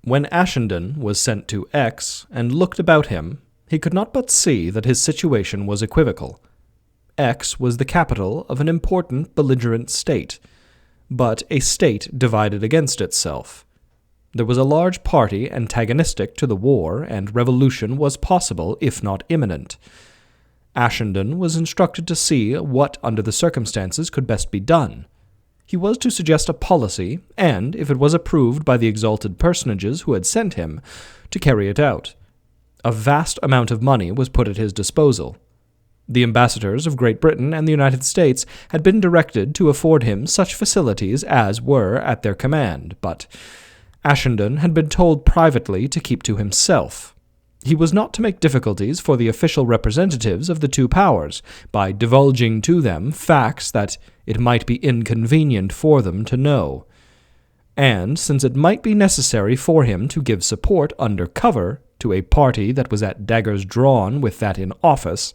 When Ashenden was sent to X and looked about him, he could not but see that his situation was equivocal. X was the capital of an important belligerent state, but a state divided against itself. There was a large party antagonistic to the war, and revolution was possible, if not imminent. Ashenden was instructed to see what, under the circumstances, could best be done. He was to suggest a policy, and, if it was approved by the exalted personages who had sent him, to carry it out. A vast amount of money was put at his disposal. The ambassadors of Great Britain and the United States had been directed to afford him such facilities as were at their command, but Ashenden had been told privately to keep to himself. He was not to make difficulties for the official representatives of the two powers by divulging to them facts that it might be inconvenient for them to know. And since it might be necessary for him to give support under cover to a party that was at daggers drawn with that in office,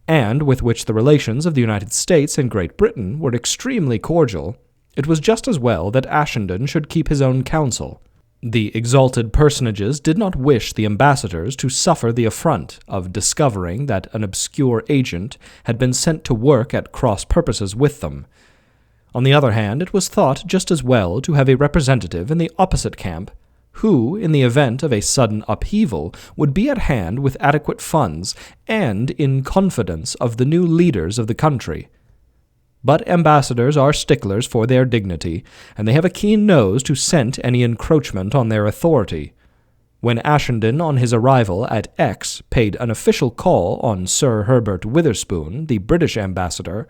and with which the relations of the United States and Great Britain were extremely cordial, it was just as well that Ashenden should keep his own counsel. The exalted personages did not wish the ambassadors to suffer the affront of discovering that an obscure agent had been sent to work at cross purposes with them. On the other hand, it was thought just as well to have a representative in the opposite camp, who, in the event of a sudden upheaval, would be at hand with adequate funds and in confidence of the new leaders of the country. But ambassadors are sticklers for their dignity, and they have a keen nose to scent any encroachment on their authority. When Ashenden, on his arrival at X, paid an official call on Sir Herbert Witherspoon, the British ambassador,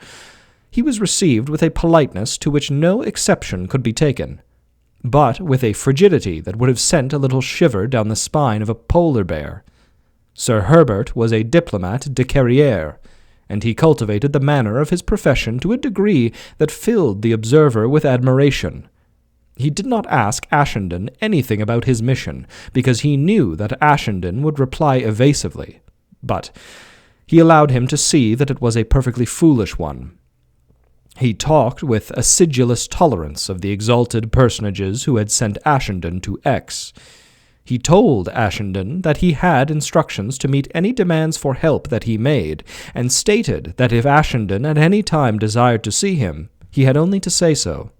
he was received with a politeness to which no exception could be taken, but with a frigidity that would have sent a little shiver down the spine of a polar bear. Sir Herbert was a diplomat de carrière, and he cultivated the manner of his profession to a degree that filled the observer with admiration. He did not ask Ashenden anything about his mission, because he knew that Ashenden would reply evasively, but he allowed him to see that it was a perfectly foolish one. He talked with acidulous tolerance of the exalted personages who had sent Ashenden to X. He told Ashenden that he had instructions to meet any demands for help that he made, and stated that if Ashenden at any time desired to see him, he had only to say so.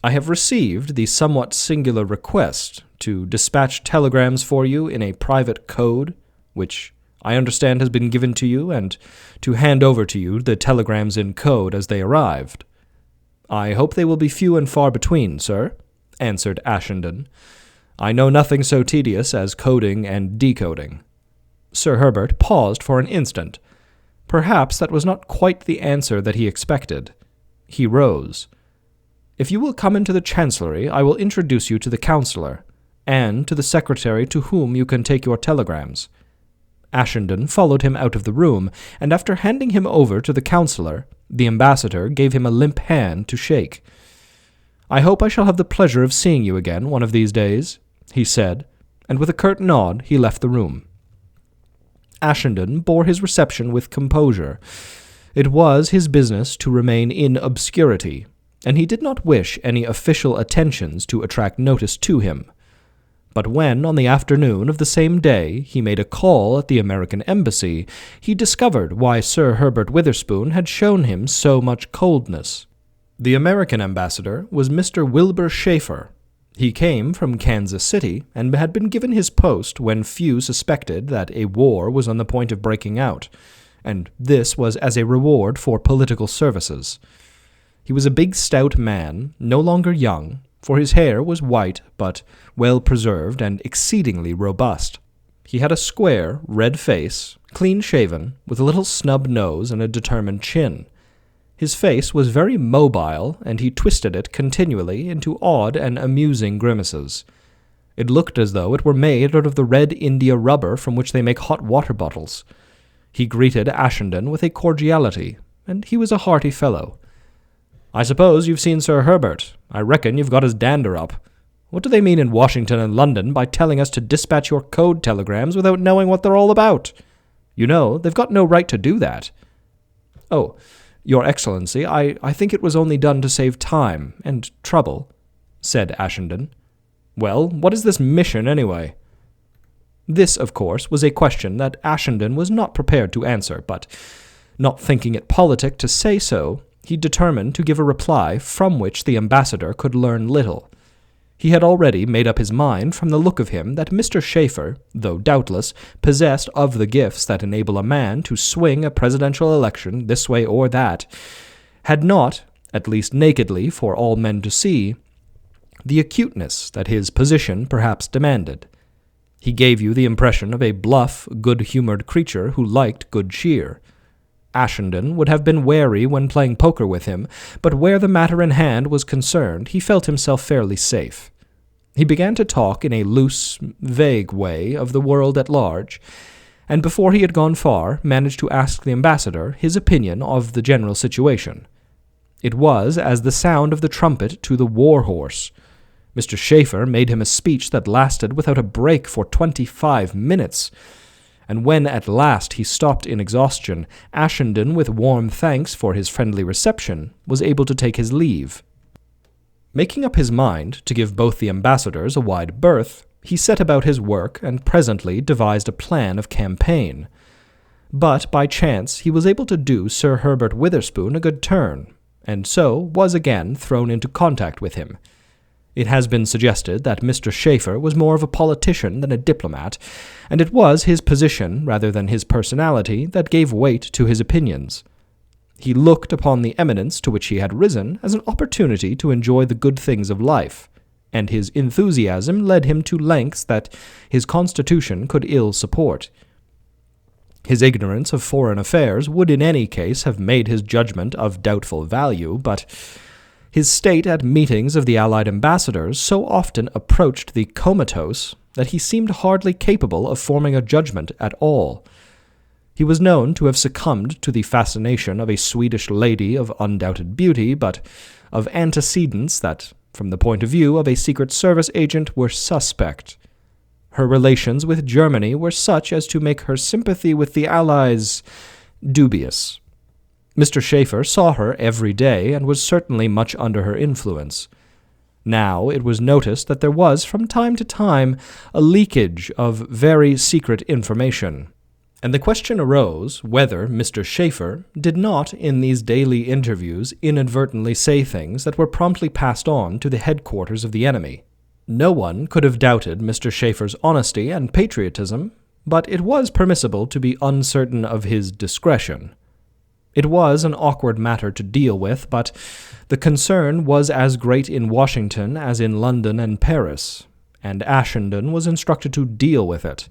I have received the somewhat singular request to dispatch telegrams for you in a private code, which I understand has been given to you, and to hand over to you the telegrams in code as they arrived. I hope they will be few and far between, sir, answered Ashenden. I know nothing so tedious as coding and decoding. Sir Herbert paused for an instant. Perhaps that was not quite the answer that he expected. He rose. If you will come into the Chancellery, I will introduce you to the Councillor, and to the secretary to whom you can take your telegrams. Ashenden followed him out of the room, and after handing him over to the Councillor, the ambassador gave him a limp hand to shake. I hope I shall have the pleasure of seeing you again one of these days, he said, and with a curt nod he left the room. Ashenden bore his reception with composure. It was his business to remain in obscurity, and he did not wish any official attentions to attract notice to him. But when, on the afternoon of the same day, he made a call at the American embassy, he discovered why Sir Herbert Witherspoon had shown him so much coldness. The American ambassador was Mr. Wilbur Schaeffer. He came from Kansas City, and had been given his post when few suspected that a war was on the point of breaking out, and this was as a reward for political services. He was a big, stout man, no longer young, for his hair was white but well preserved and exceedingly robust. He had a square, red face, clean-shaven, with a little snub nose and a determined chin. His face was very mobile, and he twisted it continually into odd and amusing grimaces. It looked as though it were made out of the red India rubber from which they make hot water bottles. He greeted Ashenden with a cordiality, and he was a hearty fellow. I suppose you've seen Sir Herbert. I reckon you've got his dander up. What do they mean in Washington and London by telling us to dispatch your code telegrams without knowing what they're all about? You know, they've got no right to do that. Oh, Your Excellency, I think it was only done to save time and trouble, said Ashenden. Well, what is this mission, anyway? This, of course, was a question that Ashenden was not prepared to answer, but, not thinking it politic to say so, he determined to give a reply from which the ambassador could learn little. He had already made up his mind from the look of him that Mr. Schaefer, though doubtless possessed of the gifts that enable a man to swing a presidential election this way or that, had not, at least nakedly for all men to see, the acuteness that his position perhaps demanded. He gave you the impression of a bluff, good-humored creature who liked good cheer. Ashenden would have been wary when playing poker with him, but where the matter in hand was concerned, he felt himself fairly safe. He began to talk in a loose, vague way of the world at large, and before he had gone far, managed to ask the ambassador his opinion of the general situation. It was as the sound of the trumpet to the war-horse. Mr. Schaefer made him a speech that lasted without a break for 25 minutes, and when at last he stopped in exhaustion, Ashenden, with warm thanks for his friendly reception, was able to take his leave. Making up his mind to give both the ambassadors a wide berth, he set about his work and presently devised a plan of campaign. But by chance he was able to do Sir Herbert Witherspoon a good turn, and so was again thrown into contact with him. It has been suggested that Mr. Schaefer was more of a politician than a diplomat, and it was his position rather than his personality that gave weight to his opinions. He looked upon the eminence to which he had risen as an opportunity to enjoy the good things of life, and his enthusiasm led him to lengths that his constitution could ill support. His ignorance of foreign affairs would in any case have made his judgment of doubtful value, but his state at meetings of the Allied ambassadors so often approached the comatose that he seemed hardly capable of forming a judgment at all. He was known to have succumbed to the fascination of a Swedish lady of undoubted beauty, but of antecedents that, from the point of view of a Secret Service agent, were suspect. Her relations with Germany were such as to make her sympathy with the Allies dubious. Mr. Schaefer saw her every day and was certainly much under her influence. Now it was noticed that there was from time to time a leakage of very secret information, and the question arose whether Mr. Schaefer did not in these daily interviews inadvertently say things that were promptly passed on to the headquarters of the enemy. No one could have doubted Mr. Schaefer's honesty and patriotism, but it was permissible to be uncertain of his discretion. It was an awkward matter to deal with, but the concern was as great in Washington as in London and Paris, and Ashenden was instructed to deal with it.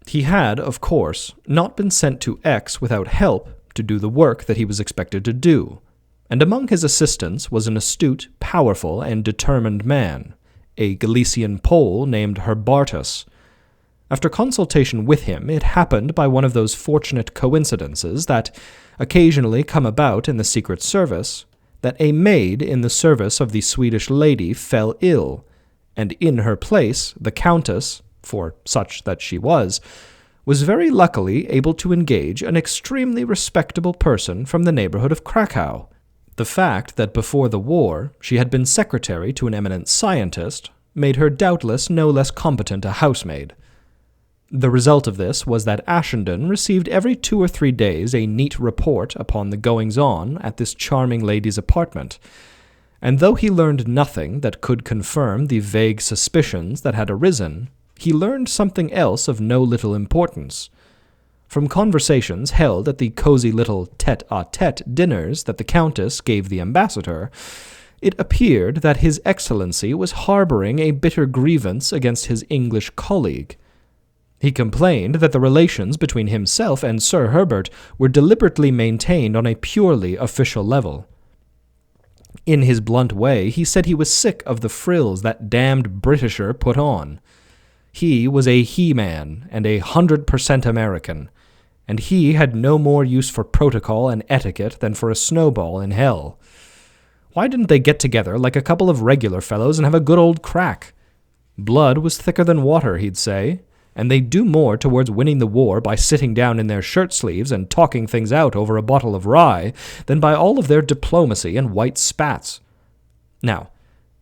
He had, of course, not been sent to X without help to do the work that he was expected to do, and among his assistants was an astute, powerful, and determined man, a Galician Pole named Herbartus. After consultation with him, it happened by one of those fortunate coincidences that occasionally come about in the Secret Service, that a maid in the service of the Swedish lady fell ill, and in her place the Countess, for such that she was very luckily able to engage an extremely respectable person from the neighborhood of Krakow. The fact that before the war she had been secretary to an eminent scientist made her doubtless no less competent a housemaid. The result of this was that Ashenden received every 2 or 3 days a neat report upon the goings-on at this charming lady's apartment, and though he learned nothing that could confirm the vague suspicions that had arisen, he learned something else of no little importance. From conversations held at the cozy little tete-a-tete dinners that the Countess gave the ambassador, it appeared that His Excellency was harboring a bitter grievance against his English colleague. He complained that the relations between himself and Sir Herbert were deliberately maintained on a purely official level. In his blunt way, he said he was sick of the frills that damned Britisher put on. He was a he-man and 100% American, and he had no more use for protocol and etiquette than for a snowball in hell. Why didn't they get together like a couple of regular fellows and have a good old crack? Blood was thicker than water, he'd say, and they'd do more towards winning the war by sitting down in their shirt-sleeves and talking things out over a bottle of rye than by all of their diplomacy and white spats. Now,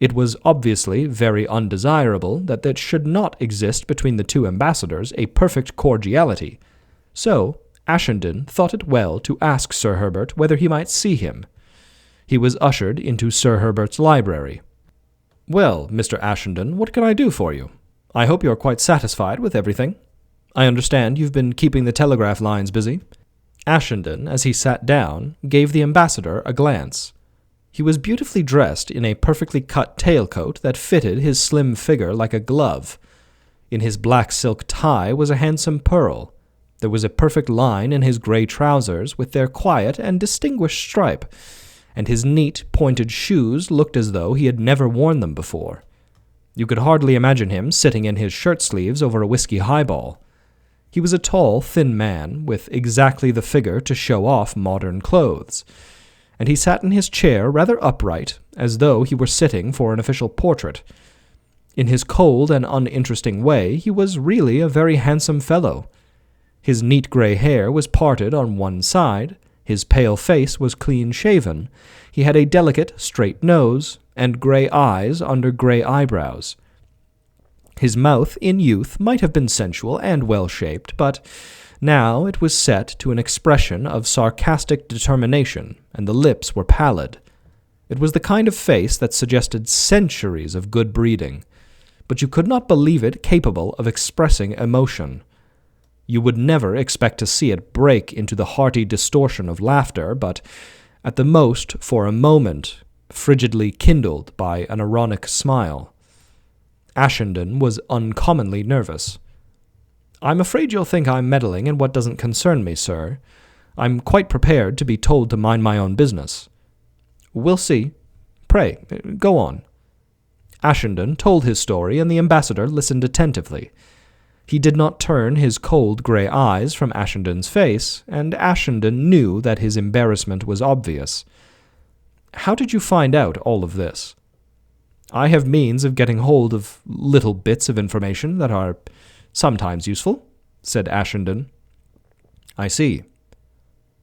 It was obviously very undesirable that there should not exist between the two ambassadors a perfect cordiality, so Ashenden thought it well to ask Sir Herbert whether he might see him. He was ushered into Sir Herbert's library. "Well, Mr. Ashenden, what can I do for you? I hope you're quite satisfied with everything. I understand you've been keeping the telegraph lines busy." Ashenden, as he sat down, gave the ambassador a glance. He was beautifully dressed in a perfectly cut tailcoat that fitted his slim figure like a glove. In his black silk tie was a handsome pearl. There was a perfect line in his grey trousers with their quiet and distinguished stripe, and his neat, pointed shoes looked as though he had never worn them before. You could hardly imagine him sitting in his shirt-sleeves over a whiskey highball. He was a tall, thin man, with exactly the figure to show off modern clothes, and he sat in his chair rather upright, as though he were sitting for an official portrait. In his cold and uninteresting way, he was really a very handsome fellow. His neat grey hair was parted on one side, his pale face was clean-shaven, he had a delicate, straight nose, and grey eyes under grey eyebrows. His mouth in youth might have been sensual and well-shaped, but now it was set to an expression of sarcastic determination, and the lips were pallid. It was the kind of face that suggested centuries of good breeding, but you could not believe it capable of expressing emotion. You would never expect to see it break into the hearty distortion of laughter, but at the most, for a moment, frigidly kindled by an ironic smile. Ashenden was uncommonly nervous. "I'm afraid you'll think I'm meddling in what doesn't concern me, sir. I'm quite prepared to be told to mind my own business." "We'll see. Pray, go on." Ashenden told his story, and the ambassador listened attentively. He did not turn his cold grey eyes from Ashenden's face, and Ashenden knew that his embarrassment was obvious. "How did you find out all of this?" "I have means of getting hold of little bits of information that are sometimes useful," said Ashenden. "I see."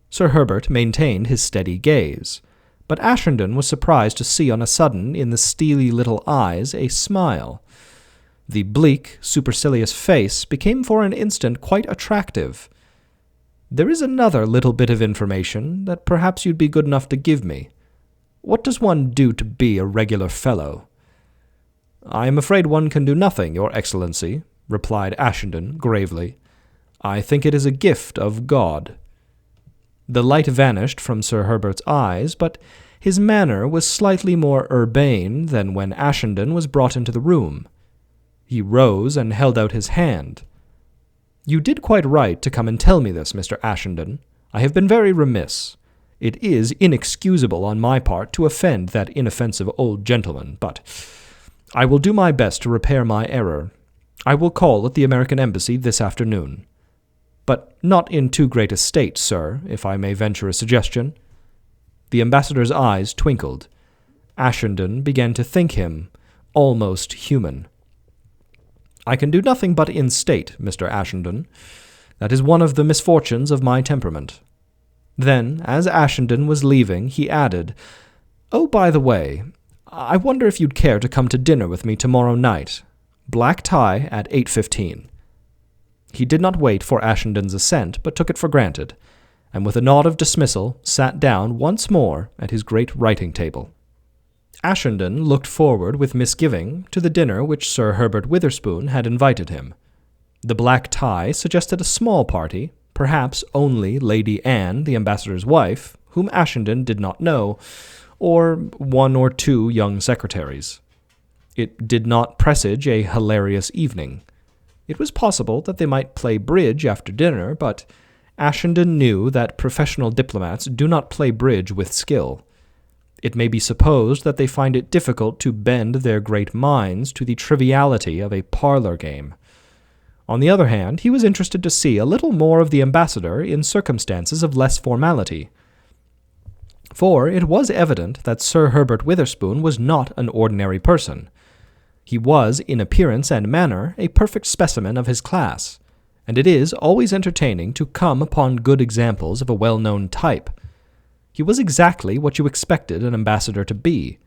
Sir Herbert maintained his steady gaze, but Ashenden was surprised to see on a sudden in the steely little eyes a smile. The bleak, supercilious face became for an instant quite attractive. "There is another little bit of information that perhaps you'd be good enough to give me. What does one do to be a regular fellow?" "I am afraid one can do nothing, Your Excellency," replied Ashenden gravely. "I think it is a gift of God." The light vanished from Sir Herbert's eyes, but his manner was slightly more urbane than when Ashenden was brought into the room. He rose and held out his hand. "You did quite right to come and tell me this, Mr. Ashenden. I have been very remiss. It is inexcusable on my part to offend that inoffensive old gentleman, but I will do my best to repair my error. I will call at the American Embassy this afternoon. But not in too great a state, sir, if I may venture a suggestion." The ambassador's eyes twinkled. Ashenden began to think him almost human. "I can do nothing but in state, Mr. Ashenden. That is one of the misfortunes of my temperament." Then, as Ashenden was leaving, he added, "Oh, by the way, I wonder if you'd care to come to dinner with me tomorrow night. Black tie at 8:15. He did not wait for Ashenden's assent, but took it for granted, and with a nod of dismissal sat down once more at his great writing table. Ashenden looked forward with misgiving to the dinner which Sir Herbert Witherspoon had invited him. The black tie suggested a small party, perhaps only Lady Anne, the ambassador's wife, whom Ashenden did not know, or one or two young secretaries. It did not presage a hilarious evening. It was possible that they might play bridge after dinner, but Ashenden knew that professional diplomats do not play bridge with skill. It may be supposed that they find it difficult to bend their great minds to the triviality of a parlor game. On the other hand, he was interested to see a little more of the ambassador in circumstances of less formality. For it was evident that Sir Herbert Witherspoon was not an ordinary person. He was, in appearance and manner, a perfect specimen of his class, and it is always entertaining to come upon good examples of a well-known type. He was exactly what you expected an ambassador to be.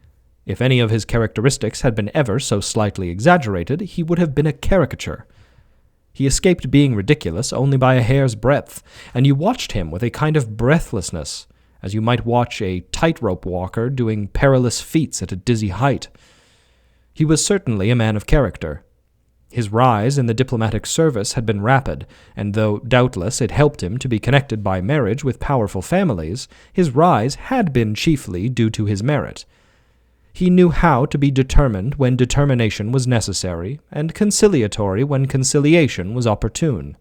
If any of his characteristics had been ever so slightly exaggerated, he would have been a caricature. He escaped being ridiculous only by a hair's breadth, and you watched him with a kind of breathlessness, as you might watch a tightrope walker doing perilous feats at a dizzy height. He was certainly a man of character. His rise in the diplomatic service had been rapid, and though doubtless it helped him to be connected by marriage with powerful families, his rise had been chiefly due to his merit. He knew how to be determined when determination was necessary, and conciliatory when conciliation was opportune.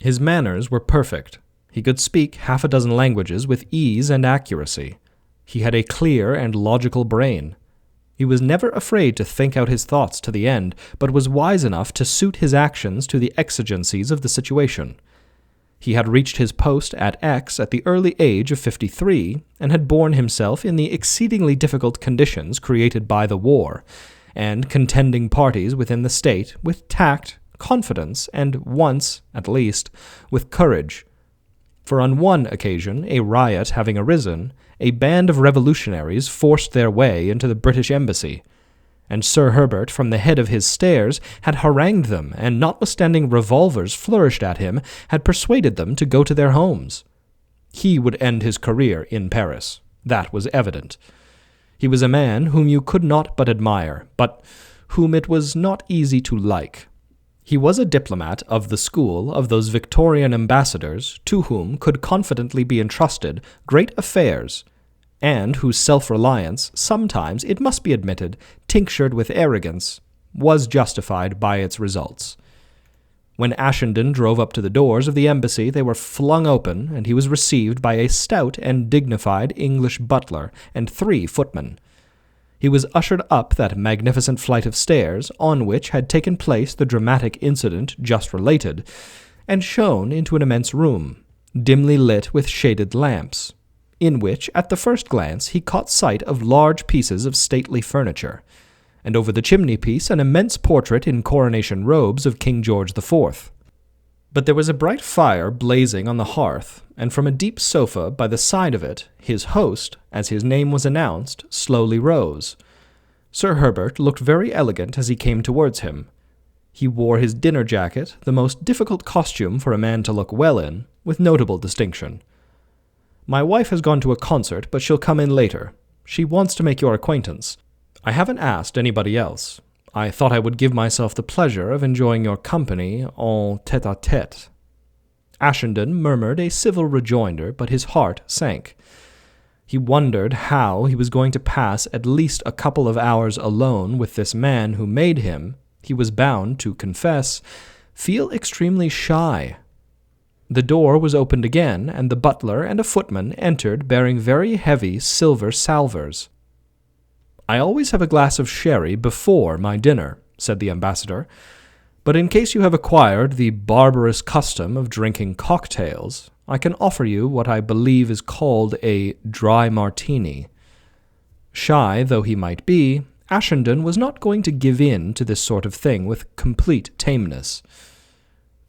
His manners were perfect. He could speak half a dozen languages with ease and accuracy. He had a clear and logical brain. He was never afraid to think out his thoughts to the end, but was wise enough to suit his actions to the exigencies of the situation. He had reached his post at X at the early age of 53, and had borne himself in the exceedingly difficult conditions created by the war, and contending parties within the state with tact, confidence, and once, at least, with courage. For on one occasion, a riot having arisen, a band of revolutionaries forced their way into the British embassy, and Sir Herbert from the head of his stairs had harangued them, and notwithstanding revolvers flourished at him, had persuaded them to go to their homes. He would end his career in Paris. That was evident. He was a man whom you could not but admire, but whom it was not easy to like. He was a diplomat of the school of those Victorian ambassadors to whom could confidently be entrusted great affairs, and whose self-reliance, sometimes, it must be admitted, tinctured with arrogance, was justified by its results. When Ashenden drove up to the doors of the embassy, they were flung open, and he was received by a stout and dignified English butler and 3 footmen. He was ushered up that magnificent flight of stairs on which had taken place the dramatic incident just related, and shown into an immense room, dimly lit with shaded lamps, in which, at the first glance, he caught sight of large pieces of stately furniture, and over the chimney-piece an immense portrait in coronation robes of King George IV. But there was a bright fire blazing on the hearth, and from a deep sofa by the side of it, his host, as his name was announced, slowly rose. Sir Herbert looked very elegant as he came towards him. He wore his dinner jacket, the most difficult costume for a man to look well in, with notable distinction. "My wife has gone to a concert, but she'll come in later. She wants to make your acquaintance. I haven't asked anybody else. I thought I would give myself the pleasure of enjoying your company en tête-à-tête." Ashenden murmured a civil rejoinder, but his heart sank. He wondered how he was going to pass at least a couple of hours alone with this man who made him, he was bound to confess, feel extremely shy. The door was opened again, and the butler and a footman entered bearing very heavy silver salvers. "I always have a glass of sherry before my dinner," said the ambassador, "but in case you have acquired the barbarous custom of drinking cocktails, I can offer you what I believe is called a dry martini." Shy though he might be, Ashenden was not going to give in to this sort of thing with complete tameness.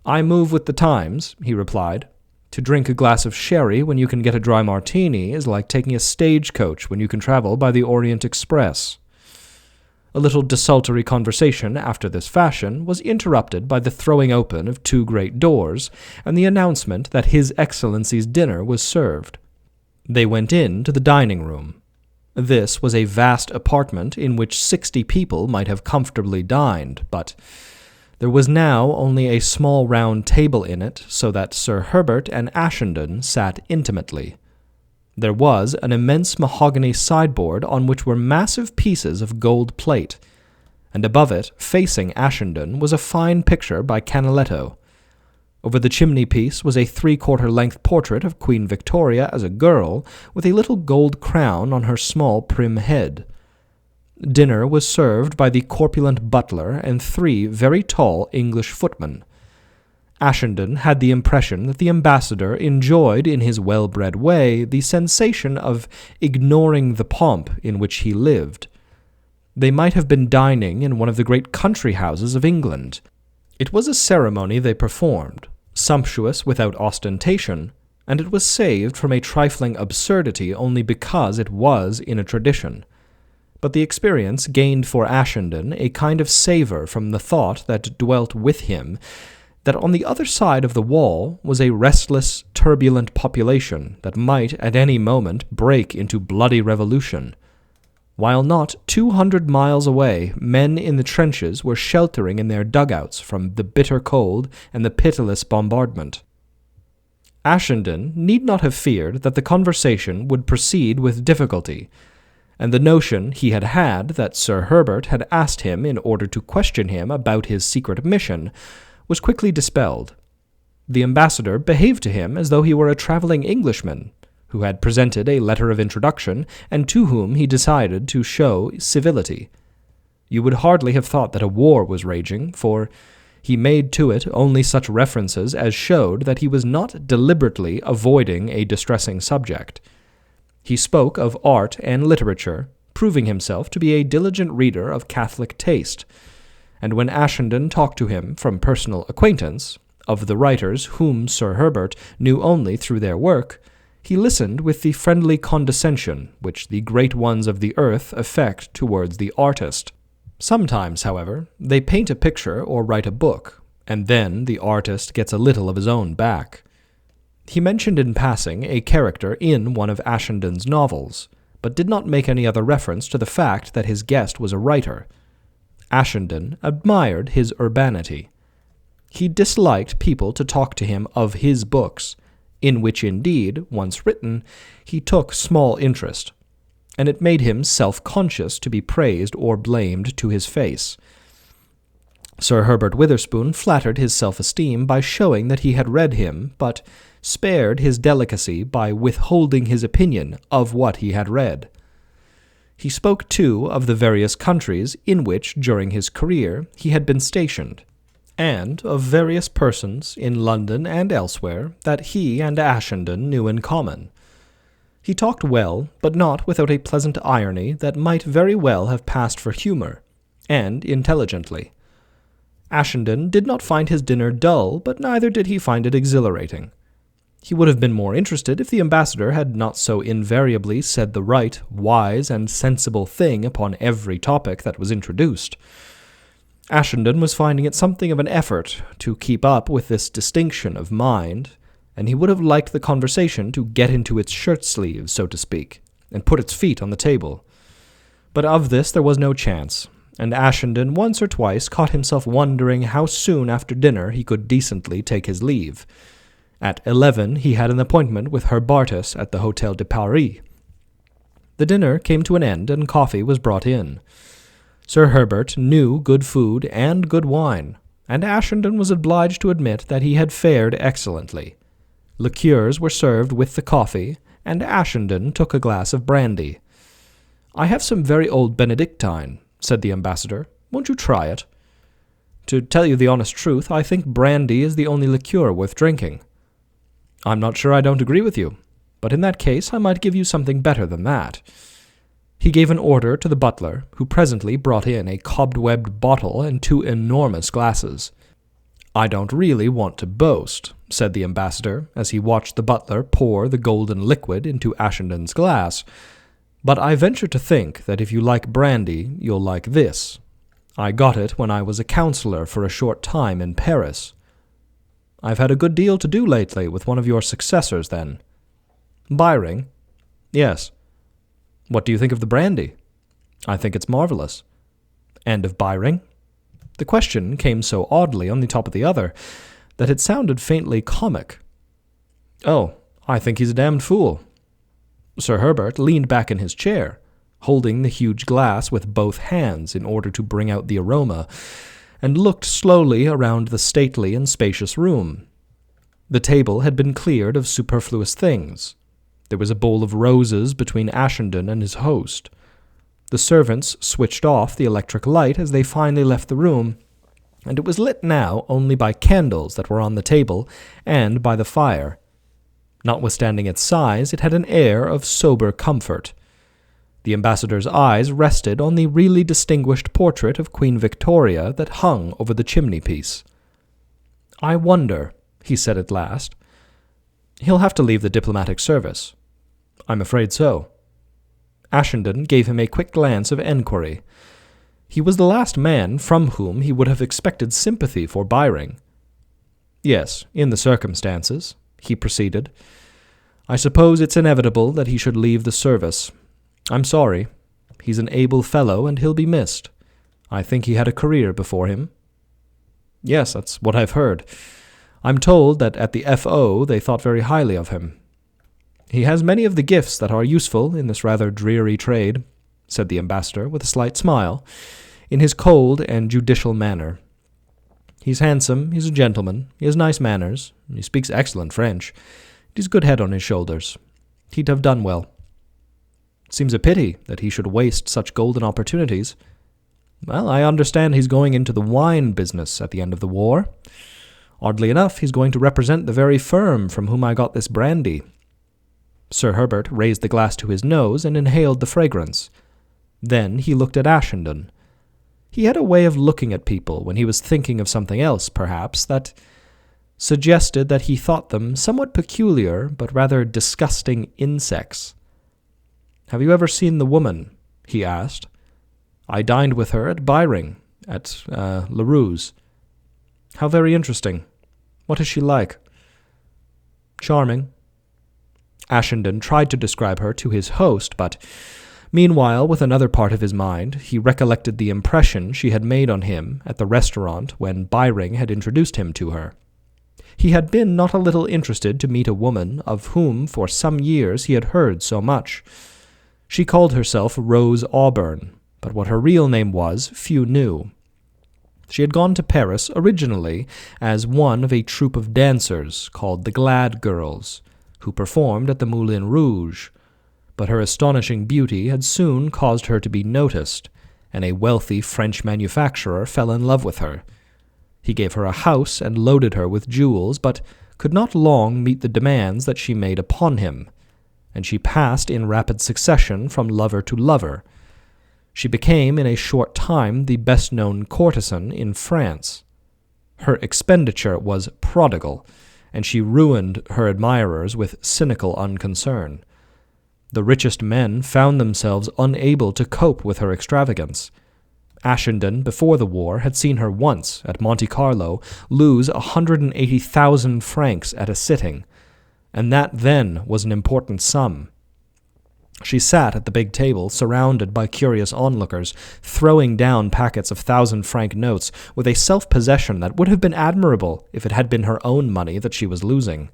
"I move with the times," he replied. "To drink a glass of sherry when you can get a dry martini is like taking a stagecoach when you can travel by the Orient Express." A little desultory conversation after this fashion was interrupted by the throwing open of 2 great doors and the announcement that His Excellency's dinner was served. They went in to the dining-room. This was a vast apartment in which 60 people might have comfortably dined, but there was now only a small round table in it, so that Sir Herbert and Ashenden sat intimately. There was an immense mahogany sideboard on which were massive pieces of gold plate, and above it, facing Ashenden, was a fine picture by Canaletto. Over the chimney-piece was a 3/4-length portrait of Queen Victoria as a girl, with a little gold crown on her small prim head. Dinner was served by the corpulent butler and 3 very tall English footmen. Ashenden had the impression that the ambassador enjoyed in his well-bred way the sensation of ignoring the pomp in which he lived. They might have been dining in one of the great country houses of England. It was a ceremony they performed, sumptuous without ostentation, and it was saved from a trifling absurdity only because it was in a tradition. but the experience gained for Ashendon a kind of savour from the thought that dwelt with him that on the other side of the wall was a restless, turbulent population that might at any moment break into bloody revolution. While not 200 miles away, men in the trenches were sheltering in their dugouts from the bitter cold and the pitiless bombardment. Ashendon need not have feared that the conversation would proceed with difficulty, and the notion he had had that Sir Herbert had asked him in order to question him about his secret mission was quickly dispelled. The ambassador behaved to him as though he were a travelling Englishman, who had presented a letter of introduction, and to whom he decided to show civility. You would hardly have thought that a war was raging, for he made to it only such references as showed that he was not deliberately avoiding a distressing subject. He spoke of art and literature, proving himself to be a diligent reader of Catholic taste, and when Ashendon talked to him from personal acquaintance, of the writers whom Sir Herbert knew only through their work, he listened with the friendly condescension which the great ones of the earth affect towards the artist. Sometimes, however, they paint a picture or write a book, and then the artist gets a little of his own back. He mentioned in passing a character in one of Ashendon's novels, but did not make any other reference to the fact that his guest was a writer. Ashendon admired his urbanity. He disliked people to talk to him of his books, in which indeed, once written, he took small interest, and it made him self-conscious to be praised or blamed to his face. Sir Herbert Witherspoon flattered his self-esteem by showing that he had read him, but spared his delicacy by withholding his opinion of what he had read. He spoke, too, of the various countries in which, during his career, he had been stationed, and of various persons in London and elsewhere that he and Ashendon knew in common. He talked well, but not without a pleasant irony that might very well have passed for humour, and intelligently. Ashendon did not find his dinner dull, but neither did he find it exhilarating. He would have been more interested if the ambassador had not so invariably said the right, wise, and sensible thing upon every topic that was introduced. Ashendon was finding it something of an effort to keep up with this distinction of mind, and he would have liked the conversation to get into its shirt-sleeves, so to speak, and put its feet on the table. But of this there was no chance, and Ashendon once or twice caught himself wondering how soon after dinner he could decently take his leave. At 11 he had an appointment with Her Bartis at the Hôtel de Paris. The dinner came to an end, and coffee was brought in. Sir Herbert knew good food and good wine, and Ashendon was obliged to admit that he had fared excellently. Liqueurs were served with the coffee, and Ashendon took a glass of brandy. "I have some very old Benedictine," said the ambassador. "Won't you try it?" "To tell you the honest truth, I think brandy is the only liqueur worth drinking." "I'm not sure I don't agree with you, but in that case I might give you something better than that." He gave an order to the butler, who presently brought in a cobwebbed bottle and 2 enormous glasses. "I don't really want to boast," said the ambassador, as he watched the butler pour the golden liquid into Ashendon's glass, "but I venture to think that if you like brandy, you'll like this. I got it when I was a councillor for a short time in Paris." "I've had a good deal to do lately with one of your successors, then." "Byring?" "Yes." "What do you think of the brandy?" "I think it's marvellous." "And of Byring?" The question came so oddly on the top of the other that it sounded faintly comic. "Oh, I think he's a damned fool." Sir Herbert leaned back in his chair, holding the huge glass with both hands in order to bring out the aroma, and looked slowly around the stately and spacious room. The table had been cleared of superfluous things. There was a bowl of roses between Ashendon and his host. The servants switched off the electric light as they finally left the room, and it was lit now only by candles that were on the table and by the fire. Notwithstanding its size, it had an air of sober comfort. The ambassador's eyes rested on the really distinguished portrait of Queen Victoria that hung over the chimney-piece. "I wonder," he said at last. "He'll have to leave the diplomatic service." "I'm afraid so." Ashenden gave him a quick glance of enquiry. He was the last man from whom he would have expected sympathy for Byring. "Yes, in the circumstances," he proceeded. "I suppose it's inevitable that he should leave the service. I'm sorry. He's an able fellow, and he'll be missed. I think he had a career before him." "Yes, that's what I've heard. I'm told that at the F.O. they thought very highly of him." "He has many of the gifts that are useful in this rather dreary trade," said the ambassador with a slight smile, in his cold and judicial manner. "He's handsome, he's a gentleman, he has nice manners, he speaks excellent French, he's a good head on his shoulders. He'd have done well. It seems a pity that he should waste such golden opportunities. Well, I understand he's going into the wine business at the end of the war. Oddly enough, he's going to represent the very firm from whom I got this brandy." Sir Herbert raised the glass to his nose and inhaled the fragrance. Then he looked at Ashenden. He had a way of looking at people when he was thinking of something else, perhaps, that suggested that he thought them somewhat peculiar but rather disgusting insects. "Have you ever seen the woman?" he asked. "I dined with her at Byring, at Leroux's." "How very interesting. What is she like?" "Charming." Ashenden tried to describe her to his host, but meanwhile, with another part of his mind, he recollected the impression she had made on him at the restaurant when Byring had introduced him to her. He had been not a little interested to meet a woman of whom for some years he had heard so much. She called herself Rose Auburn, but what her real name was, few knew. She had gone to Paris originally as one of a troupe of dancers called the Glad Girls, who performed at the Moulin Rouge, but her astonishing beauty had soon caused her to be noticed, and a wealthy French manufacturer fell in love with her. He gave her a house and loaded her with jewels, but could not long meet the demands that she made upon him, and she passed in rapid succession from lover to lover. She became in a short time the best-known courtesan in France. Her expenditure was prodigal, and she ruined her admirers with cynical unconcern. The richest men found themselves unable to cope with her extravagance. Ashenden, before the war, had seen her once, at Monte Carlo, lose 180,000 francs at a sitting, and that then was an important sum. She sat at the big table, surrounded by curious onlookers, throwing down packets of 1,000-franc notes with a self-possession that would have been admirable if it had been her own money that she was losing.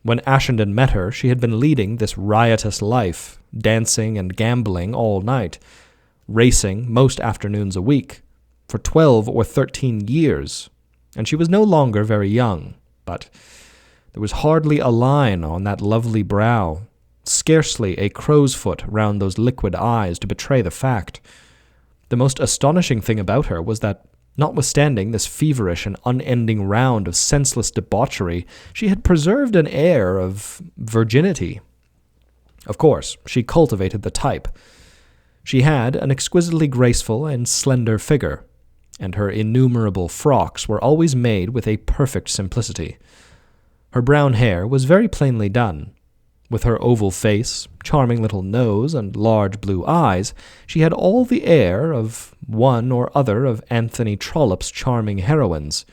When Ashenden met her, she had been leading this riotous life, dancing and gambling all night, racing most afternoons a week, for 12 or 13 years, and she was no longer very young, but there was hardly a line on that lovely brow, scarcely a crow's foot round those liquid eyes to betray the fact. The most astonishing thing about her was that, notwithstanding this feverish and unending round of senseless debauchery, she had preserved an air of virginity. Of course, she cultivated the type. She had an exquisitely graceful and slender figure, and her innumerable frocks were always made with a perfect simplicity. Her brown hair was very plainly done. With her oval face, charming little nose, and large blue eyes, she had all the air of one or other of Anthony Trollope's charming heroines.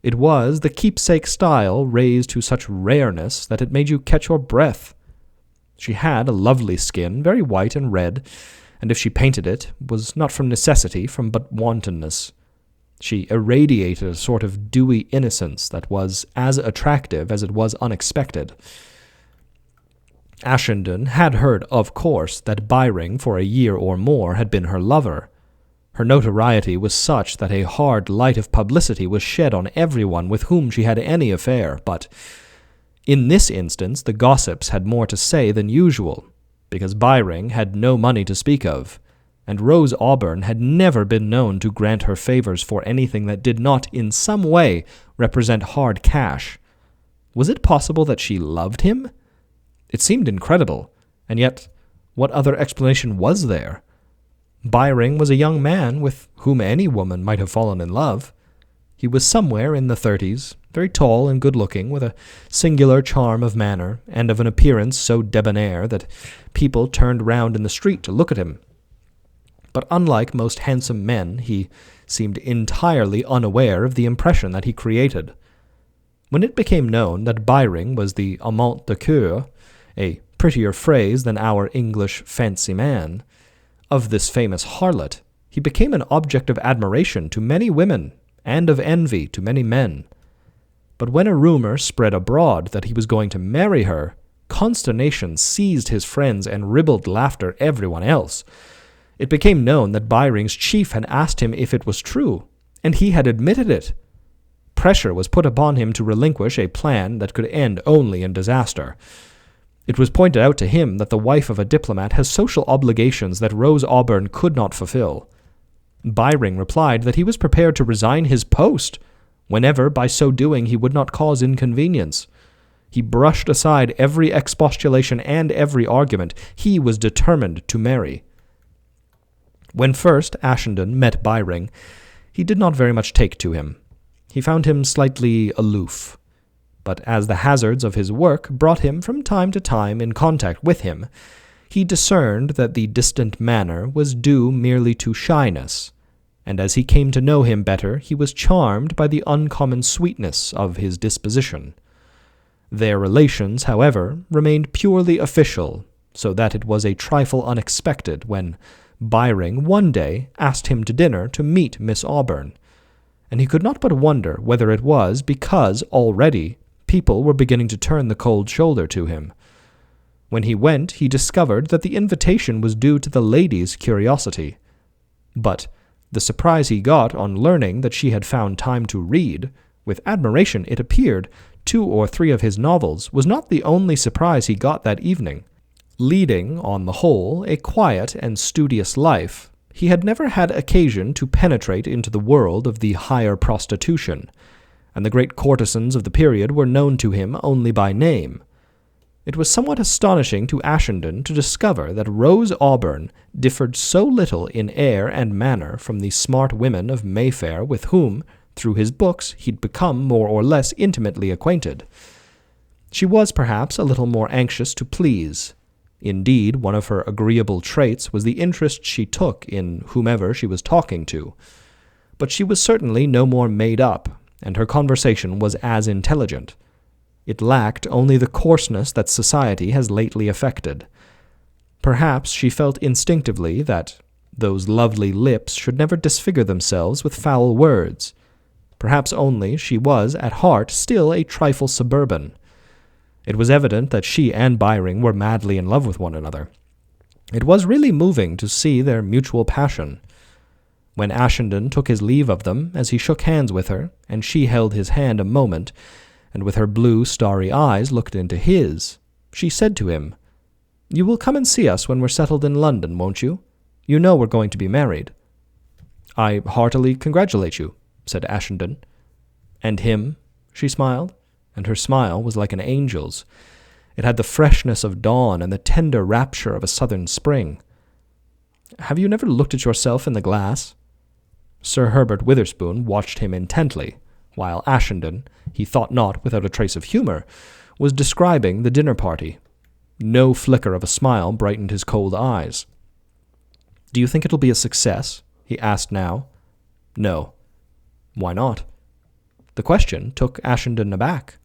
It was the keepsake style raised to such rareness that it made you catch your breath. She had a lovely skin, very white and red, and if she painted it, was not from necessity, but wantonness. She irradiated a sort of dewy innocence that was as attractive as it was unexpected. Ashenden had heard, of course, that Byring for a year or more had been her lover. Her notoriety was such that a hard light of publicity was shed on everyone with whom she had any affair, but in this instance the gossips had more to say than usual, because Byring had no money to speak of, and Rose Auburn had never been known to grant her favors for anything that did not in some way represent hard cash. Was it possible that she loved him? It seemed incredible, and yet what other explanation was there? Byring was a young man with whom any woman might have fallen in love. He was somewhere in the 30s, very tall and good-looking, with a singular charm of manner, and of an appearance so debonair that people turned round in the street to look at him. But unlike most handsome men, he seemed entirely unaware of the impression that he created. When it became known that Byring was the amant de coeur, a prettier phrase than our English fancy man, of this famous harlot, he became an object of admiration to many women, and of envy to many men. But when a rumor spread abroad that he was going to marry her, consternation seized his friends and ribald laughter everyone else. It became known that Byring's chief had asked him if it was true, and he had admitted it. Pressure was put upon him to relinquish a plan that could end only in disaster. It was pointed out to him that the wife of a diplomat has social obligations that Rose Auburn could not fulfill. Byring replied that he was prepared to resign his post, whenever by so doing he would not cause inconvenience. He brushed aside every expostulation and every argument. He was determined to marry. When first Ashenden met Byring, he did not very much take to him. He found him slightly aloof. But as the hazards of his work brought him from time to time in contact with him, he discerned that the distant manner was due merely to shyness, and as he came to know him better, he was charmed by the uncommon sweetness of his disposition. Their relations, however, remained purely official, so that it was a trifle unexpected when Byring one day asked him to dinner to meet Miss Auburn, and he could not but wonder whether it was because already people were beginning to turn the cold shoulder to him. When he went, he discovered that the invitation was due to the lady's curiosity. But the surprise he got on learning that she had found time to read, with admiration it appeared, 2 or 3 of his novels, was not the only surprise he got that evening. Leading, on the whole, a quiet and studious life, he had never had occasion to penetrate into the world of the higher prostitution, and the great courtesans of the period were known to him only by name. It was somewhat astonishing to Ashenden to discover that Rose Auburn differed so little in air and manner from the smart women of Mayfair with whom, through his books, he'd become more or less intimately acquainted. She was perhaps a little more anxious to please. Indeed, one of her agreeable traits was the interest she took in whomever she was talking to. But she was certainly no more made up, and her conversation was as intelligent. It lacked only the coarseness that society has lately affected. Perhaps she felt instinctively that those lovely lips should never disfigure themselves with foul words. Perhaps only she was, at heart, still a trifle suburban. It was evident that she and Byring were madly in love with one another. It was really moving to see their mutual passion. When Ashenden took his leave of them, as he shook hands with her, and she held his hand a moment, and with her blue, starry eyes looked into his, she said to him, "You will come and see us when we're settled in London, won't you? You know we're going to be married." "I heartily congratulate you," said Ashenden. "And him?" she smiled, and her smile was like an angel's. It had the freshness of dawn and the tender rapture of a southern spring. "Have you never looked at yourself in the glass?" Sir Herbert Witherspoon watched him intently, while Ashenden, he thought not without a trace of humour, was describing the dinner party. No flicker of a smile brightened his cold eyes. "Do you think it'll be a success?" he asked now. "No." "Why not?" The question took Ashenden aback.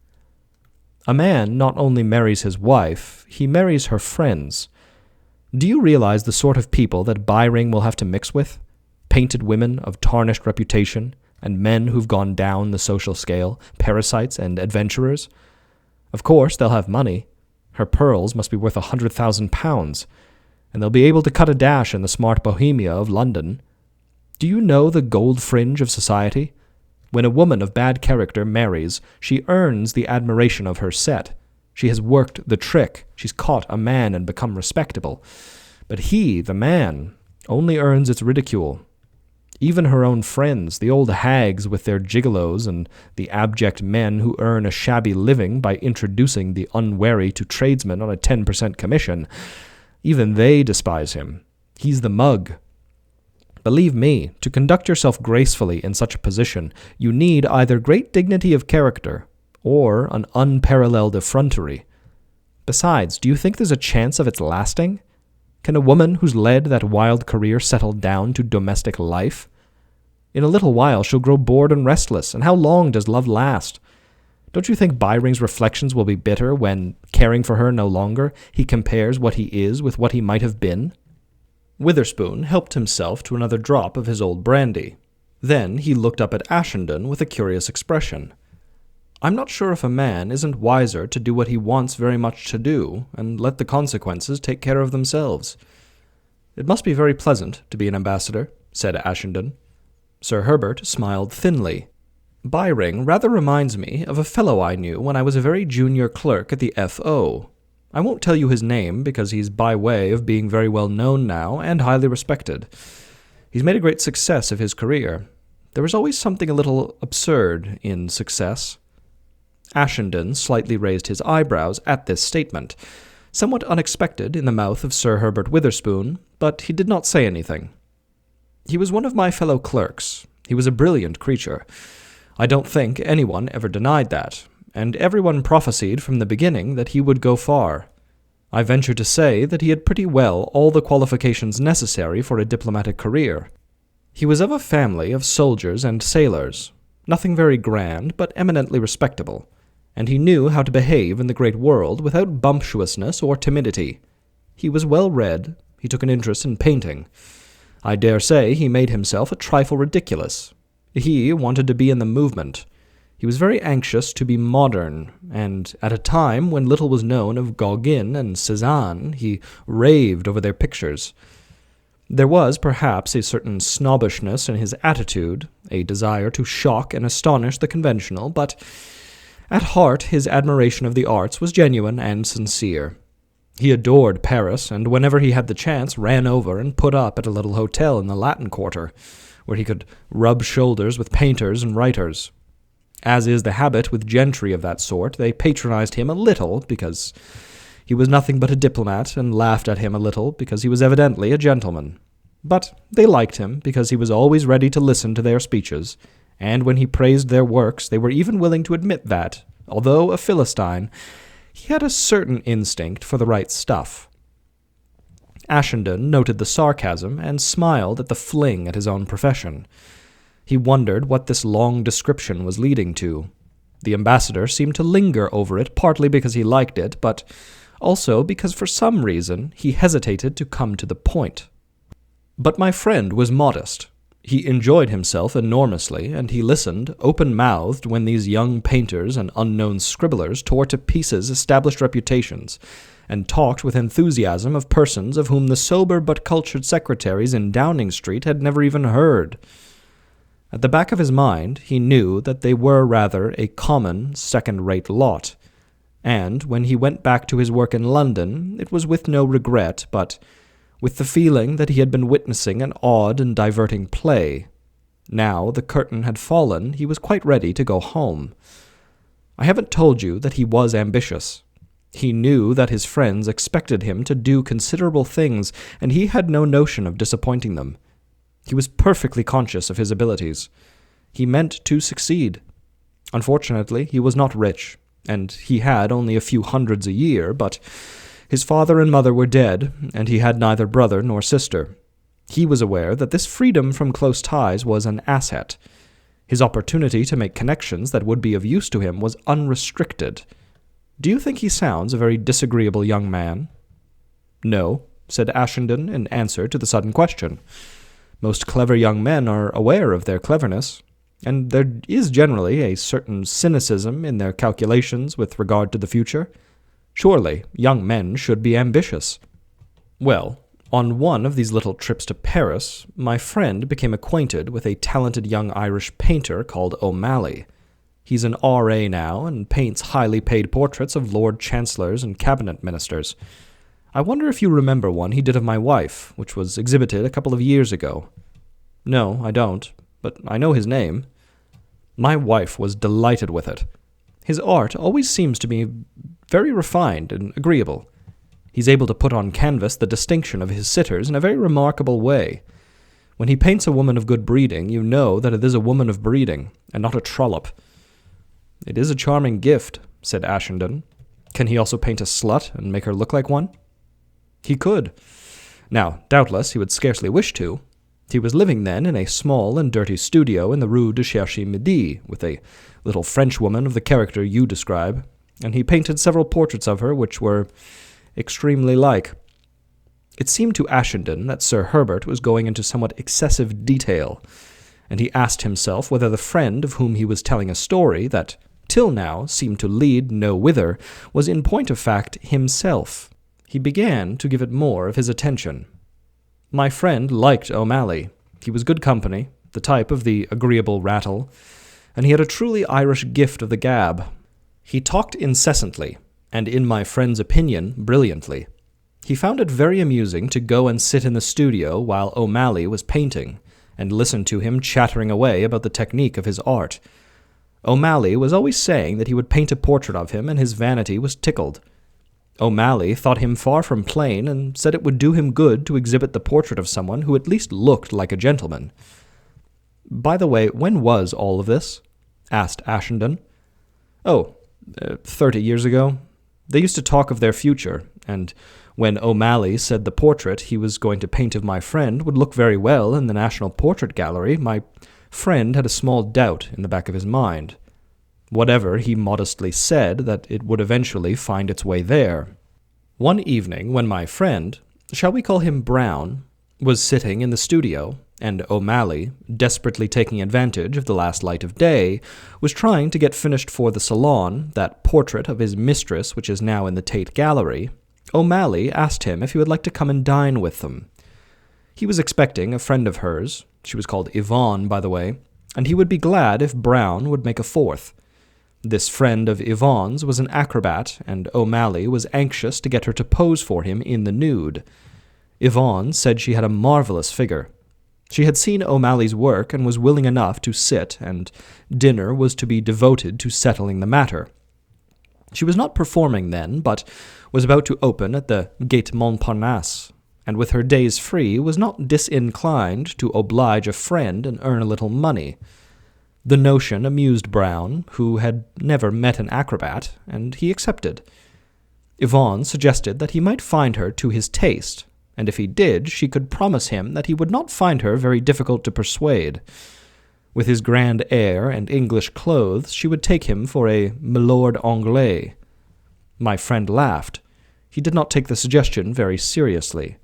A man not only marries his wife, he marries her friends. Do you realize the sort of people that Byring will have to mix with? Painted women of tarnished reputation, and men who've gone down the social scale, parasites and adventurers. Of course, they'll have money. Her pearls must be worth £100,000, and they'll be able to cut a dash in the smart bohemia of London. Do you know the gold fringe of society? When a woman of bad character marries, she earns the admiration of her set. She has worked the trick. She's caught a man and become respectable. But he, the man, only earns its ridicule. Even her own friends, the old hags with their gigolos, and the abject men who earn a shabby living by introducing the unwary to tradesmen on a 10% commission, even they despise him. He's the mug. Believe me, to conduct yourself gracefully in such a position, you need either great dignity of character or an unparalleled effrontery. Besides, do you think there's a chance of its lasting? Can a woman who's led that wild career settle down to domestic life? In a little while she'll grow bored and restless, and how long does love last? Don't you think Byring's reflections will be bitter when, caring for her no longer, he compares what he is with what he might have been? Witherspoon helped himself to another drop of his old brandy. Then he looked up at Ashenden with a curious expression. I'm not sure if a man isn't wiser to do what he wants very much to do, and let the consequences take care of themselves. It must be very pleasant to be an ambassador, said Ashenden. Sir Herbert smiled thinly. Byring rather reminds me of a fellow I knew when I was a very junior clerk at the F.O. I won't tell you his name, because he's by way of being very well known now and highly respected. He's made a great success of his career. There is always something a little absurd in success. Ashenden slightly raised his eyebrows at this statement, somewhat unexpected in the mouth of Sir Herbert Witherspoon, but he did not say anything. He was one of my fellow clerks. He was a brilliant creature. I don't think anyone ever denied that, and everyone prophesied from the beginning that he would go far. I venture to say that he had pretty well all the qualifications necessary for a diplomatic career. He was of a family of soldiers and sailors, nothing very grand, but eminently respectable, and he knew how to behave in the great world without bumptiousness or timidity. He was well read, he took an interest in painting. I dare say he made himself a trifle ridiculous. He wanted to be in the movement. He was very anxious to be modern, and at a time when little was known of Gauguin and Cézanne, he raved over their pictures. There was perhaps a certain snobbishness in his attitude, a desire to shock and astonish the conventional, but at heart his admiration of the arts was genuine and sincere. He adored Paris, and whenever he had the chance ran over and put up at a little hotel in the Latin Quarter, where he could rub shoulders with painters and writers. As is the habit with gentry of that sort, they patronized him a little because he was nothing but a diplomat, and laughed at him a little because he was evidently a gentleman. But they liked him because he was always ready to listen to their speeches, and when he praised their works they were even willing to admit that, although a Philistine, he had a certain instinct for the right stuff. Ashenden noted the sarcasm and smiled at the fling at his own profession. He wondered what this long description was leading to. The ambassador seemed to linger over it, partly because he liked it, but also because for some reason he hesitated to come to the point. But my friend was modest. He enjoyed himself enormously, and he listened, open-mouthed, when these young painters and unknown scribblers tore to pieces established reputations, and talked with enthusiasm of persons of whom the sober but cultured secretaries in Downing Street had never even heard. At the back of his mind he knew that they were rather a common, second-rate lot, and when he went back to his work in London it was with no regret, but with the feeling that he had been witnessing an odd and diverting play. Now the curtain had fallen, he was quite ready to go home. I haven't told you that he was ambitious. He knew that his friends expected him to do considerable things, and he had no notion of disappointing them. He was perfectly conscious of his abilities. He meant to succeed. Unfortunately, he was not rich, and he had only a few hundreds a year, but his father and mother were dead, and he had neither brother nor sister. He was aware that this freedom from close ties was an asset. His opportunity to make connections that would be of use to him was unrestricted. Do you think he sounds a very disagreeable young man? No, said Ashenden in answer to the sudden question. Most clever young men are aware of their cleverness, and there is generally a certain cynicism in their calculations with regard to the future. Surely, young men should be ambitious. Well, on one of these little trips to Paris, my friend became acquainted with a talented young Irish painter called O'Malley. He's an R.A. now, and paints highly paid portraits of Lord Chancellors and cabinet ministers. I wonder if you remember one he did of my wife, which was exhibited a couple of years ago. No, I don't, but I know his name. My wife was delighted with it. His art always seems to me very refined and agreeable. He's able to put on canvas the distinction of his sitters in a very remarkable way. When he paints a woman of good breeding, you know that it is a woman of breeding, and not a trollop." "It is a charming gift," said Ashenden. "Can he also paint a slut and make her look like one?" "He could. Now, doubtless, he would scarcely wish to. He was living then in a small and dirty studio in the Rue de Cherchy-Midi, with a little Frenchwoman of the character you describe, and he painted several portraits of her which were extremely like." It seemed to Ashenden that Sir Herbert was going into somewhat excessive detail, and he asked himself whether the friend of whom he was telling a story that, till now, seemed to lead no whither, was in point of fact himself. He began to give it more of his attention. My friend liked O'Malley. He was good company, the type of the agreeable rattle, and he had a truly Irish gift of the gab. He talked incessantly, and in my friend's opinion, brilliantly. He found it very amusing to go and sit in the studio while O'Malley was painting, and listen to him chattering away about the technique of his art. O'Malley was always saying that he would paint a portrait of him, and his vanity was tickled. O'Malley thought him far from plain, and said it would do him good to exhibit the portrait of someone who at least looked like a gentleman. "By the way, when was all of this?" asked Ashenden. "Oh, 30 years ago. They used to talk of their future, and when O'Malley said the portrait he was going to paint of my friend would look very well in the National Portrait Gallery, my friend had a small doubt in the back of his mind. Whatever, he modestly said that it would eventually find its way there. One evening, when my friend, shall we call him Brown, was sitting in the studio, and O'Malley, desperately taking advantage of the last light of day, was trying to get finished for the Salon that portrait of his mistress which is now in the Tate Gallery, O'Malley asked him if he would like to come and dine with them. He was expecting a friend of hers, she was called Yvonne, by the way, and he would be glad if Brown would make a fourth. This friend of Yvonne's was an acrobat, and O'Malley was anxious to get her to pose for him in the nude. Yvonne said she had a marvelous figure. She had seen O'Malley's work and was willing enough to sit, and dinner was to be devoted to settling the matter. She was not performing then, but was about to open at the Gate Montparnasse, and with her days free was not disinclined to oblige a friend and earn a little money. The notion amused Brown, who had never met an acrobat, and he accepted. Yvonne suggested that he might find her to his taste, and if he did, she could promise him that he would not find her very difficult to persuade. With his grand air and English clothes, she would take him for a milord anglais. My friend laughed. He did not take the suggestion very seriously.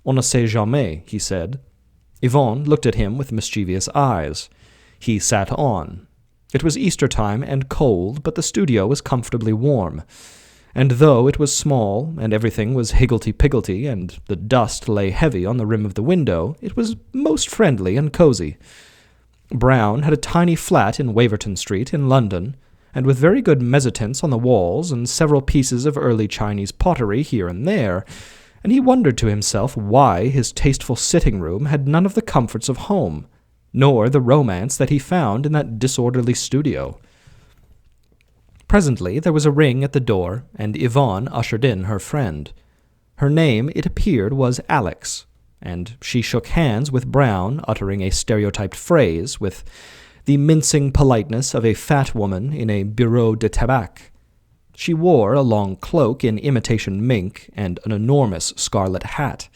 "On ne sait jamais," he said. Yvonne looked at him with mischievous eyes. He sat on. It was Easter time and cold, but the studio was comfortably warm. And though it was small, and everything was higgledy-piggledy, and the dust lay heavy on the rim of the window, it was most friendly and cosy. Brown had a tiny flat in Waverton Street in London, and with very good mezzotints on the walls and several pieces of early Chinese pottery here and there, and he wondered to himself why his tasteful sitting-room had none of the comforts of home, nor the romance that he found in that disorderly studio. Presently there was a ring at the door, and Yvonne ushered in her friend. Her name, it appeared, was Alex, and she shook hands with Brown, uttering a stereotyped phrase with the mincing politeness of a fat woman in a bureau de tabac. She wore a long cloak in imitation mink and an enormous scarlet hat.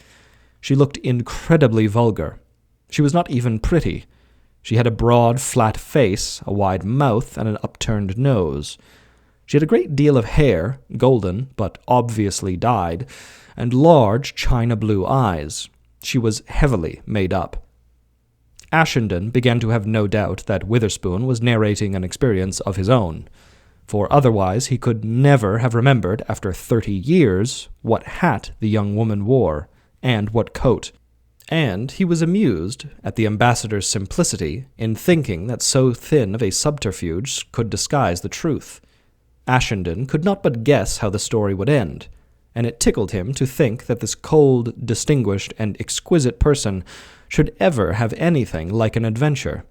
She looked incredibly vulgar. She was not even pretty. She had a broad, flat face, a wide mouth, and an upturned nose. She had a great deal of hair, golden, but obviously dyed, and large china-blue eyes. She was heavily made up. Ashenden began to have no doubt that Witherspoon was narrating an experience of his own, for otherwise he could never have remembered, after 30 years, what hat the young woman wore, and what coat. And he was amused at the ambassador's simplicity in thinking that so thin of a subterfuge could disguise the truth. Ashenden could not but guess how the story would end, and it tickled him to think that this cold, distinguished, and exquisite person should ever have anything like an adventure.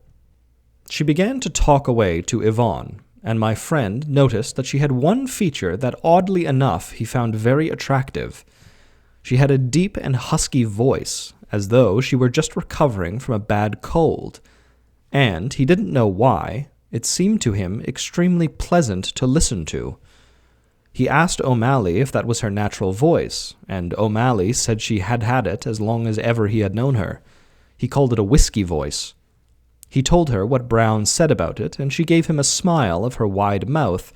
She began to talk away to Yvonne, and my friend noticed that she had one feature that oddly enough he found very attractive. She had a deep and husky voice, as though she were just recovering from a bad cold, and he didn't know why, it seemed to him extremely pleasant to listen to. He asked O'Malley if that was her natural voice, and O'Malley said she had had it as long as ever he had known her. He called it a whisky voice. He told her what Brown said about it, and she gave him a smile of her wide mouth,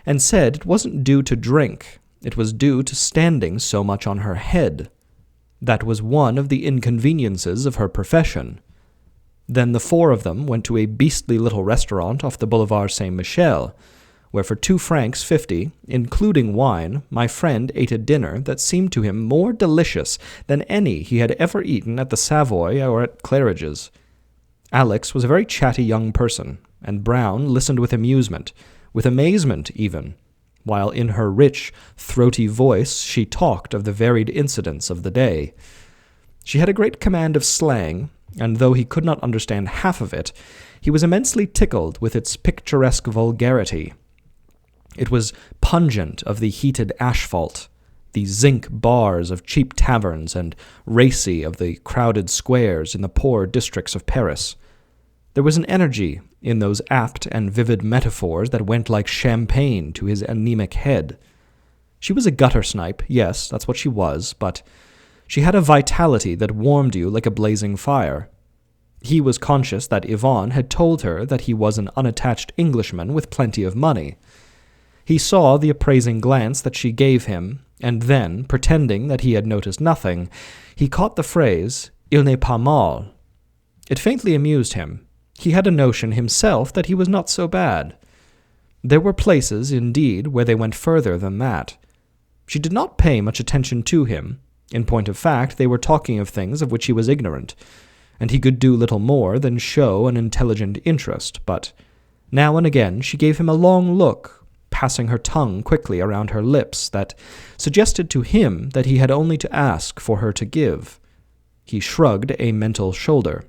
and said it wasn't due to drink, it was due to standing so much on her head. That was one of the inconveniences of her profession. Then the four of them went to a beastly little restaurant off the Boulevard Saint-Michel, where for 2 francs 50, including wine, my friend ate a dinner that seemed to him more delicious than any he had ever eaten at the Savoy or at Claridge's. Alex was a very chatty young person, and Brown listened with amusement, with amazement even, while in her rich, throaty voice she talked of the varied incidents of the day. She had a great command of slang, and though he could not understand half of it, he was immensely tickled with its picturesque vulgarity. It was pungent of the heated asphalt, the zinc bars of cheap taverns, and racy of the crowded squares in the poor districts of Paris. There was an energy in those apt and vivid metaphors that went like champagne to his anemic head. She was a gutter snipe, yes, that's what she was, but she had a vitality that warmed you like a blazing fire. He was conscious that Yvonne had told her that he was an unattached Englishman with plenty of money. He saw the appraising glance that she gave him, and then, pretending that he had noticed nothing, he caught the phrase, "Il n'est pas mal." It faintly amused him. He had a notion himself that he was not so bad. There were places, indeed, where they went further than that. She did not pay much attention to him. In point of fact, they were talking of things of which he was ignorant, and he could do little more than show an intelligent interest, but now and again she gave him a long look, passing her tongue quickly around her lips, that suggested to him that he had only to ask for her to give. He shrugged a mental shoulder.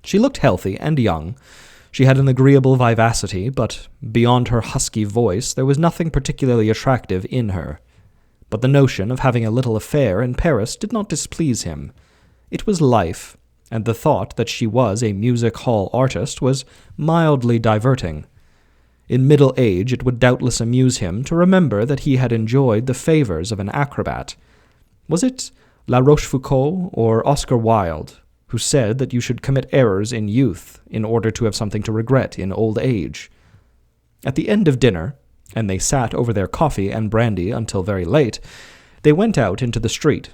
She looked healthy and young. She had an agreeable vivacity, but beyond her husky voice there was nothing particularly attractive in her. But the notion of having a little affair in Paris did not displease him. It was life, and the thought that she was a music-hall artist was mildly diverting. In middle age it would doubtless amuse him to remember that he had enjoyed the favors of an acrobat. Was it La Rochefoucauld or Oscar Wilde who said that you should commit errors in youth in order to have something to regret in old age? At the end of dinner, and they sat over their coffee and brandy until very late, they went out into the street,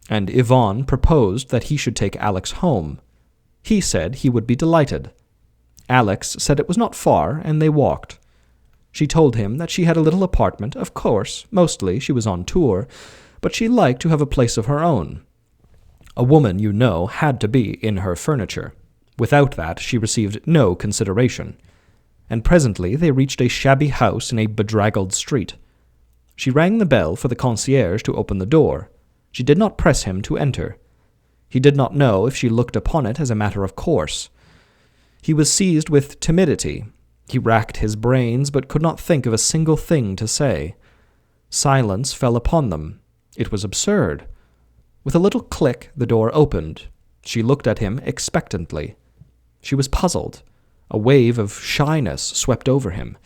and Yvonne proposed that he should take Alex home. He said he would be delighted. Alex said it was not far, and they walked. She told him that she had a little apartment. Of course, mostly she was on tour, but she liked to have a place of her own. A woman, you know, had to be in her furniture. Without that, she received no consideration. And presently they reached a shabby house in a bedraggled street. She rang the bell for the concierge to open the door. She did not press him to enter. He did not know if she looked upon it as a matter of course. He was seized with timidity. He racked his brains, but could not think of a single thing to say. Silence fell upon them. It was absurd. With a little click, the door opened. She looked at him expectantly. She was puzzled. A wave of shyness swept over him.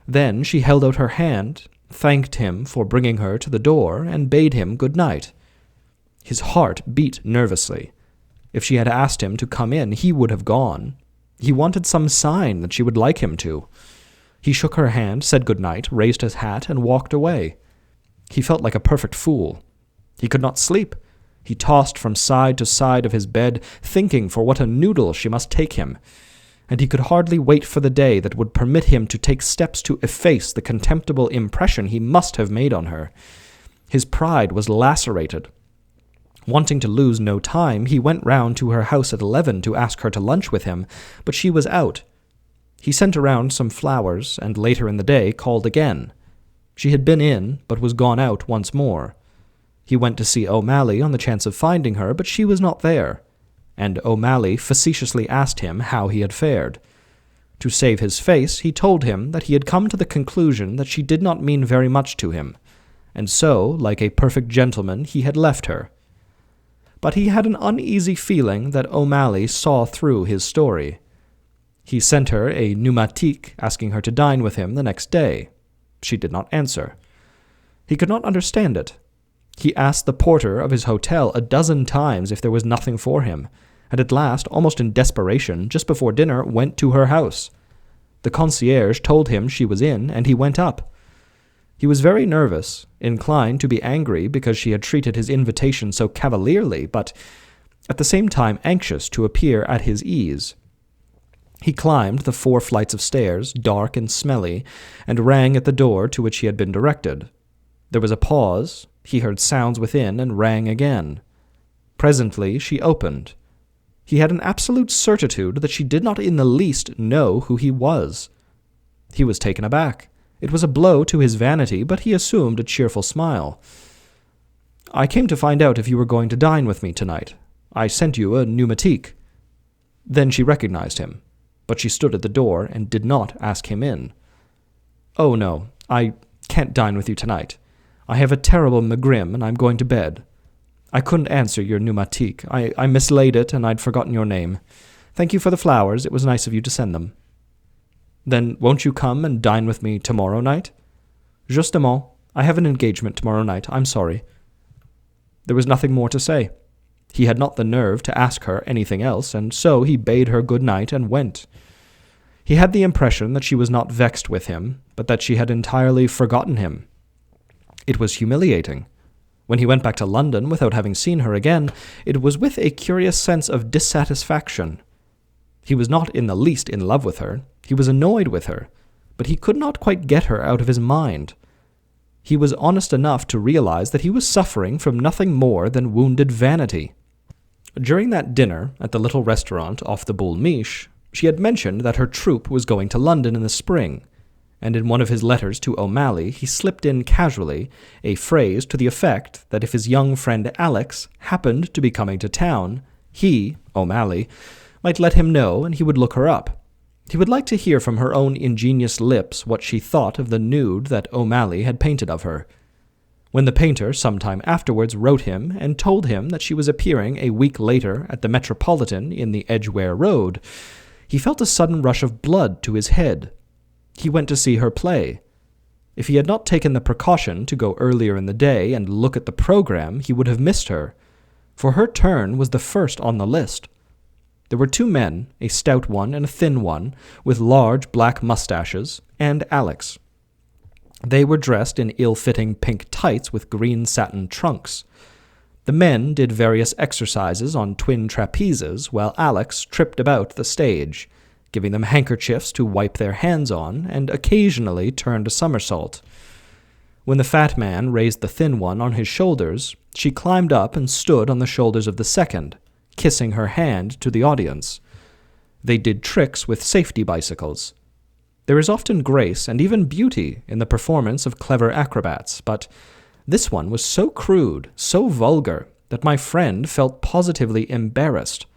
Then she held out her hand, thanked him for bringing her to the door, and bade him good night. His heart beat nervously. If she had asked him to come in, he would have gone. He wanted some sign that she would like him to. He shook her hand, said good night, raised his hat, and walked away. He felt like a perfect fool. He could not sleep. He tossed from side to side of his bed, thinking for what a noodle she must take him, and he could hardly wait for the day that would permit him to take steps to efface the contemptible impression he must have made on her. His pride was lacerated. Wanting to lose no time, he went round to her house at 11 to ask her to lunch with him, but she was out. He sent around some flowers, and later in the day called again. She had been in, but was gone out once more. He went to see O'Malley on the chance of finding her, but she was not there, and O'Malley facetiously asked him how he had fared. To save his face, he told him that he had come to the conclusion that she did not mean very much to him, and so, like a perfect gentleman, he had left her. but he had an uneasy feeling that O'Malley saw through his story. He sent her a pneumatique asking her to dine with him the next day. She did not answer. He could not understand it. He asked the porter of his hotel a dozen times if there was nothing for him, and at last, almost in desperation, just before dinner, went to her house. The concierge told him she was in, and he went up. He was very nervous, inclined to be angry because she had treated his invitation so cavalierly, but at the same time anxious to appear at his ease. He climbed the 4 flights of stairs, dark and smelly, and rang at the door to which he had been directed. There was a pause. He heard sounds within and rang again. Presently she opened. He had an absolute certitude that she did not in the least know who he was. He was taken aback. It was a blow to his vanity, but he assumed a cheerful smile. "I came to find out if you were going to dine with me tonight. I sent you a pneumatique." Then she recognized him, but she stood at the door and did not ask him in. "Oh, no, I can't dine with you tonight. I have a terrible megrim, and I'm going to bed. I couldn't answer your pneumatique. I mislaid it, and I'd forgotten your name. Thank you for the flowers. It was nice of you to send them." "Then won't you come and dine with me tomorrow night?" "Justement. I have an engagement tomorrow night. I'm sorry." There was nothing more to say. He had not the nerve to ask her anything else, and so he bade her good night and went. He had the impression that she was not vexed with him, but that she had entirely forgotten him. It was humiliating. When he went back to London without having seen her again, it was with a curious sense of dissatisfaction. He was not in the least in love with her. He was annoyed with her, but he could not quite get her out of his mind. He was honest enough to realize that he was suffering from nothing more than wounded vanity. During that dinner at the little restaurant off the Bull Miche, she had mentioned that her troupe was going to London in the spring, and in one of his letters to O'Malley he slipped in casually a phrase to the effect that if his young friend Alex happened to be coming to town, he, O'Malley, might let him know and he would look her up. He would like to hear from her own ingenious lips what she thought of the nude that O'Malley had painted of her. When the painter some time afterwards wrote him and told him that she was appearing a week later at the Metropolitan in the Edgware Road, he felt a sudden rush of blood to his head. He went to see her play. If he had not taken the precaution to go earlier in the day and look at the program, he would have missed her, for her turn was the first on the list. There were 2 men, a stout one and a thin one, with large black mustaches, and Alex. They were dressed in ill-fitting pink tights with green satin trunks. The men did various exercises on twin trapezes, while Alex tripped about the stage, giving them handkerchiefs to wipe their hands on, and occasionally turned a somersault. When the fat man raised the thin one on his shoulders, she climbed up and stood on the shoulders of the second, kissing her hand to the audience. They did tricks with safety bicycles. There is often grace and even beauty in the performance of clever acrobats, but this one was so crude, so vulgar, that my friend felt positively embarrassed.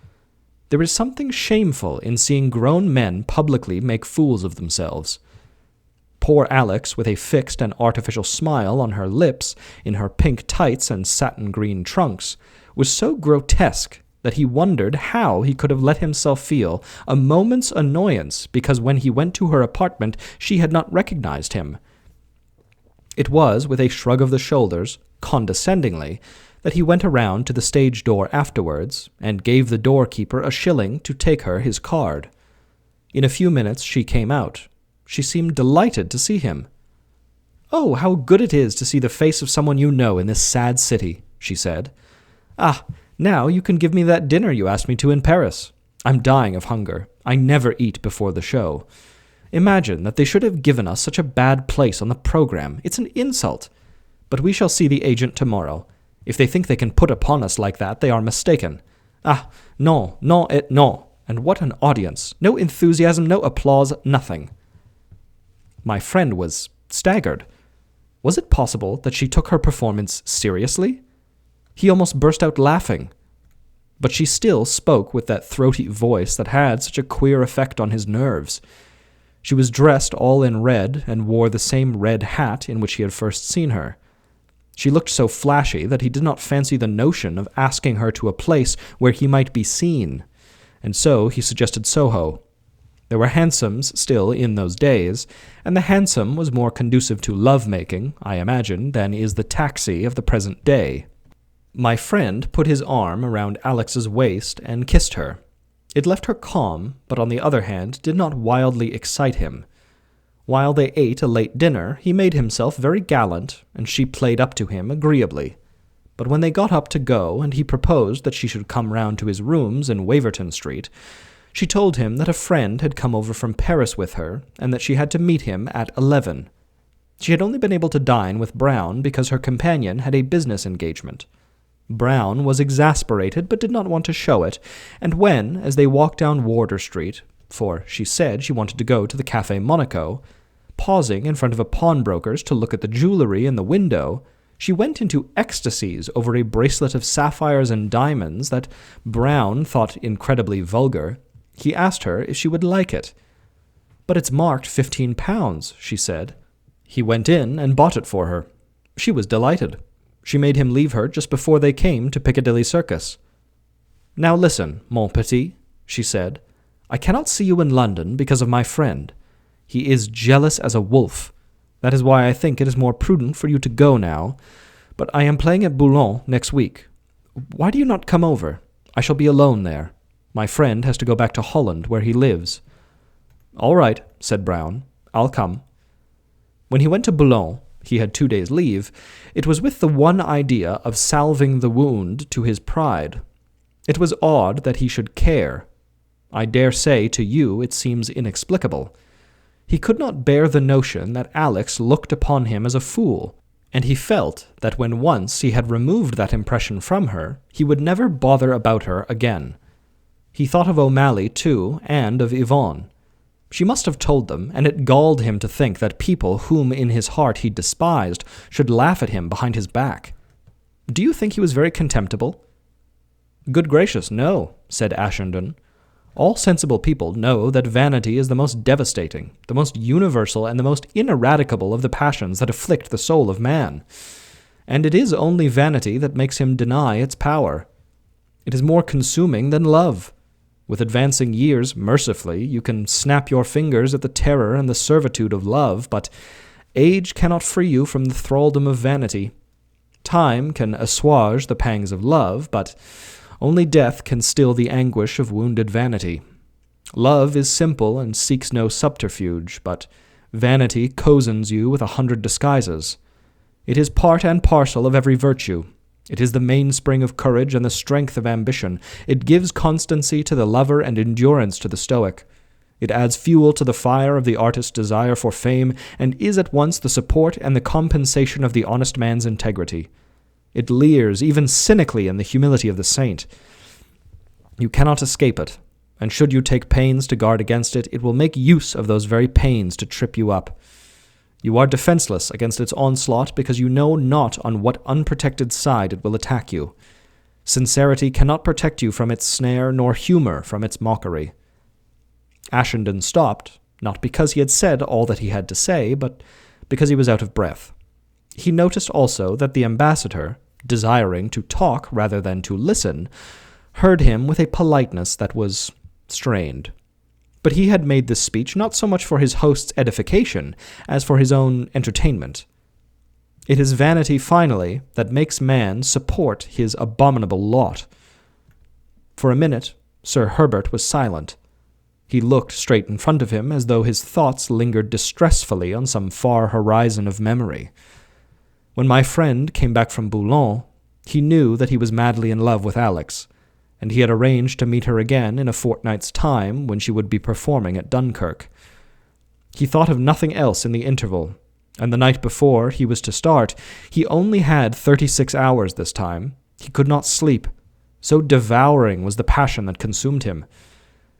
There is something shameful in seeing grown men publicly make fools of themselves. Poor Alex, with a fixed and artificial smile on her lips, in her pink tights and satin green trunks, was so grotesque that he wondered how he could have let himself feel a moment's annoyance because when he went to her apartment she had not recognized him. It was with a shrug of the shoulders, condescendingly, that he went around to the stage door afterwards and gave the doorkeeper a shilling to take her his card. In a few minutes she came out. She seemed delighted to see him. "Oh, how good it is to see the face of someone you know in this sad city," she said. "Ah, now you can give me that dinner you asked me to in Paris. I'm dying of hunger. I never eat before the show. Imagine that they should have given us such a bad place on the program. It's an insult. But we shall see the agent tomorrow. If they think they can put upon us like that, they are mistaken. Ah, non, non et non. And what an audience. No enthusiasm, no applause, nothing." My friend was staggered. Was it possible that she took her performance seriously? He almost burst out laughing. But she still spoke with that throaty voice that had such a queer effect on his nerves. She was dressed all in red and wore the same red hat in which he had first seen her. She looked so flashy that he did not fancy the notion of asking her to a place where he might be seen, and so he suggested Soho. There were hansoms still in those days, and the hansom was more conducive to love-making, I imagine, than is the taxi of the present day. My friend put his arm around Alex's waist and kissed her. It left her calm, but on the other hand did not wildly excite him. While they ate a late dinner, he made himself very gallant, and she played up to him agreeably. But when they got up to go, and he proposed that she should come round to his rooms in Waverton Street, she told him that a friend had come over from Paris with her, and that she had to meet him at 11. She had only been able to dine with Brown because her companion had a business engagement. Brown was exasperated, but did not want to show it, and when, as they walked down Wardour Street, for she said she wanted to go to the Café Monaco, pausing in front of a pawnbroker's to look at the jewellery in the window, she went into ecstasies over a bracelet of sapphires and diamonds that Brown thought incredibly vulgar. He asked her if she would like it. "But it's marked £15, she said. He went in and bought it for her. She was delighted. She made him leave her just before they came to Piccadilly Circus. "Now listen, mon petit," she said. "I cannot see you in London because of my friend. He is jealous as a wolf. That is why I think it is more prudent for you to go now. But I am playing at Boulogne next week. Why do you not come over? I shall be alone there. My friend has to go back to Holland, where he lives." "All right," said Brown. "I'll come." When he went to Boulogne, he had 2 days' leave, it was with the one idea of salving the wound to his pride. It was odd that he should care. I dare say to you it seems inexplicable. He could not bear the notion that Alex looked upon him as a fool, and he felt that when once he had removed that impression from her, he would never bother about her again. He thought of O'Malley, too, and of Yvonne. She must have told them, and it galled him to think that people whom in his heart he despised should laugh at him behind his back. "Do you think he was very contemptible?" "Good gracious, no," said Ashenden. "All sensible people know that vanity is the most devastating, the most universal, and the most ineradicable of the passions that afflict the soul of man. And it is only vanity that makes him deny its power. It is more consuming than love. With advancing years, mercifully, you can snap your fingers at the terror and the servitude of love, but age cannot free you from the thraldom of vanity. Time can assuage the pangs of love, but only death can still the anguish of wounded vanity. Love is simple and seeks no subterfuge, but vanity cozens you with 100 disguises. It is part and parcel of every virtue. It is the mainspring of courage and the strength of ambition. It gives constancy to the lover and endurance to the stoic. It adds fuel to the fire of the artist's desire for fame, and is at once the support and the compensation of the honest man's integrity. It leers, even cynically, in the humility of the saint. You cannot escape it, and should you take pains to guard against it, it will make use of those very pains to trip you up. You are defenseless against its onslaught because you know not on what unprotected side it will attack you. Sincerity cannot protect you from its snare, nor humor from its mockery." Ashenden stopped, not because he had said all that he had to say, but because he was out of breath. He noticed also that the ambassador, desiring to talk rather than to listen, heard him with a politeness that was strained. But he had made this speech not so much for his host's edification as for his own entertainment. It is vanity, finally, that makes man support his abominable lot. For a minute, Sir Herbert was silent. He looked straight in front of him as though his thoughts lingered distressfully on some far horizon of memory. When my friend came back from Boulogne, he knew that he was madly in love with Alex, and he had arranged to meet her again in a fortnight's time when she would be performing at Dunkirk. He thought of nothing else in the interval, and the night before he was to start, he only had 36 hours this time. He could not sleep. So devouring was the passion that consumed him.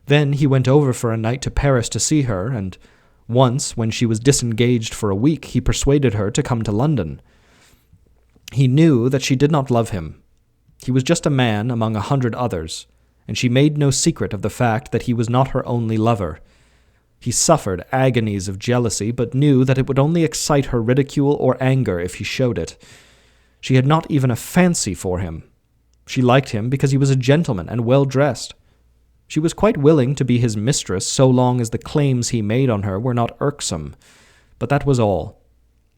Then he went over for a night to Paris to see her, and once, when she was disengaged for a week, he persuaded her to come to London. He knew that she did not love him. He was just a man among 100 others, and she made no secret of the fact that he was not her only lover. He suffered agonies of jealousy, but knew that it would only excite her ridicule or anger if he showed it. She had not even a fancy for him. She liked him because he was a gentleman and well-dressed. She was quite willing to be his mistress so long as the claims he made on her were not irksome, but that was all.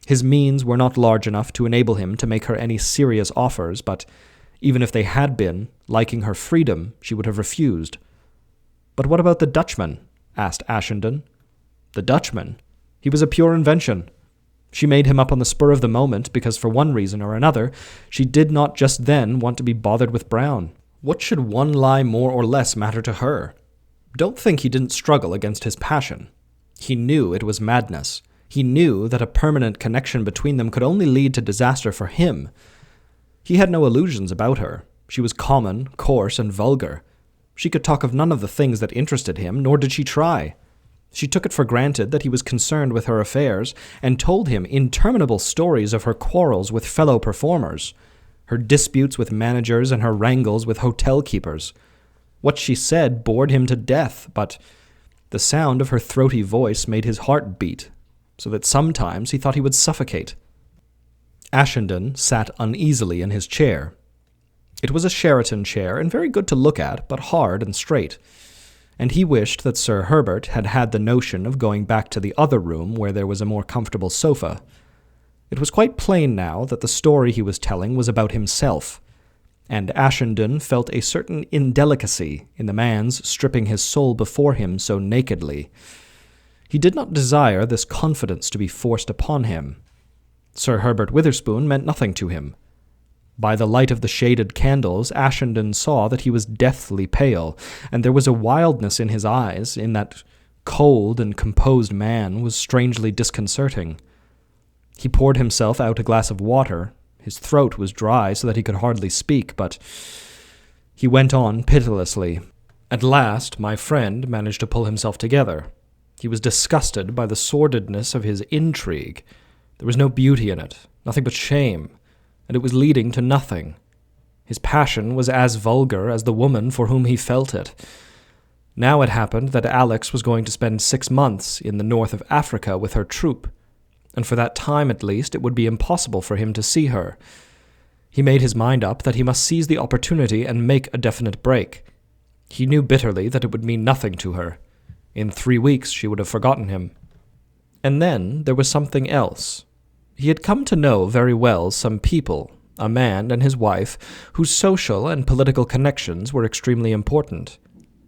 His means were not large enough to enable him to make her any serious offers, but even if they had been, liking her freedom, she would have refused. "But what about the Dutchman?" asked Ashenden. "The Dutchman? He was a pure invention. She made him up on the spur of the moment because for one reason or another she did not just then want to be bothered with Brown. What should one lie more or less matter to her? Don't think he didn't struggle against his passion. He knew it was madness. He knew that a permanent connection between them could only lead to disaster for him. He had no illusions about her. She was common, coarse, and vulgar. She could talk of none of the things that interested him, nor did she try. She took it for granted that he was concerned with her affairs, and told him interminable stories of her quarrels with fellow performers, her disputes with managers, and her wrangles with hotel keepers. What she said bored him to death, but the sound of her throaty voice made his heart beat, so that sometimes he thought he would suffocate. Ashenden sat uneasily in his chair. It was a Sheraton chair, and very good to look at, but hard and straight, and he wished that Sir Herbert had had the notion of going back to the other room where there was a more comfortable sofa. It was quite plain now that the story he was telling was about himself, and Ashenden felt a certain indelicacy in the man's stripping his soul before him so nakedly. He did not desire this confidence to be forced upon him. Sir Herbert Witherspoon meant nothing to him. By the light of the shaded candles, Ashenden saw that he was deathly pale, and there was a wildness in his eyes, in that cold and composed man, was strangely disconcerting. He poured himself out a glass of water. His throat was dry so that he could hardly speak, but he went on pitilessly. At last my friend managed to pull himself together. He was disgusted by the sordidness of his intrigue. There was no beauty in it, nothing but shame, and it was leading to nothing. His passion was as vulgar as the woman for whom he felt it. Now it happened that Alex was going to spend 6 months in the north of Africa with her troupe, and for that time at least it would be impossible for him to see her. He made his mind up that he must seize the opportunity and make a definite break. He knew bitterly that it would mean nothing to her. In 3 weeks she would have forgotten him. And then there was something else. He had come to know very well some people, a man and his wife, whose social and political connections were extremely important.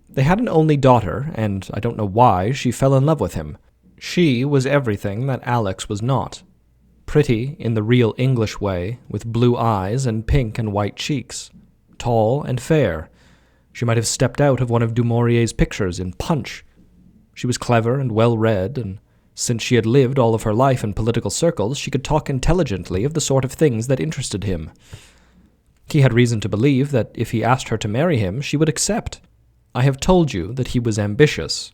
They had an only daughter, and I don't know why she fell in love with him. She was everything that Alex was not. Pretty in the real English way, with blue eyes and pink and white cheeks. Tall and fair. She might have stepped out of one of Du Maurier's pictures in Punch. She was clever and well-read, and since she had lived all of her life in political circles, she could talk intelligently of the sort of things that interested him. He had reason to believe that if he asked her to marry him, she would accept. I have told you that he was ambitious.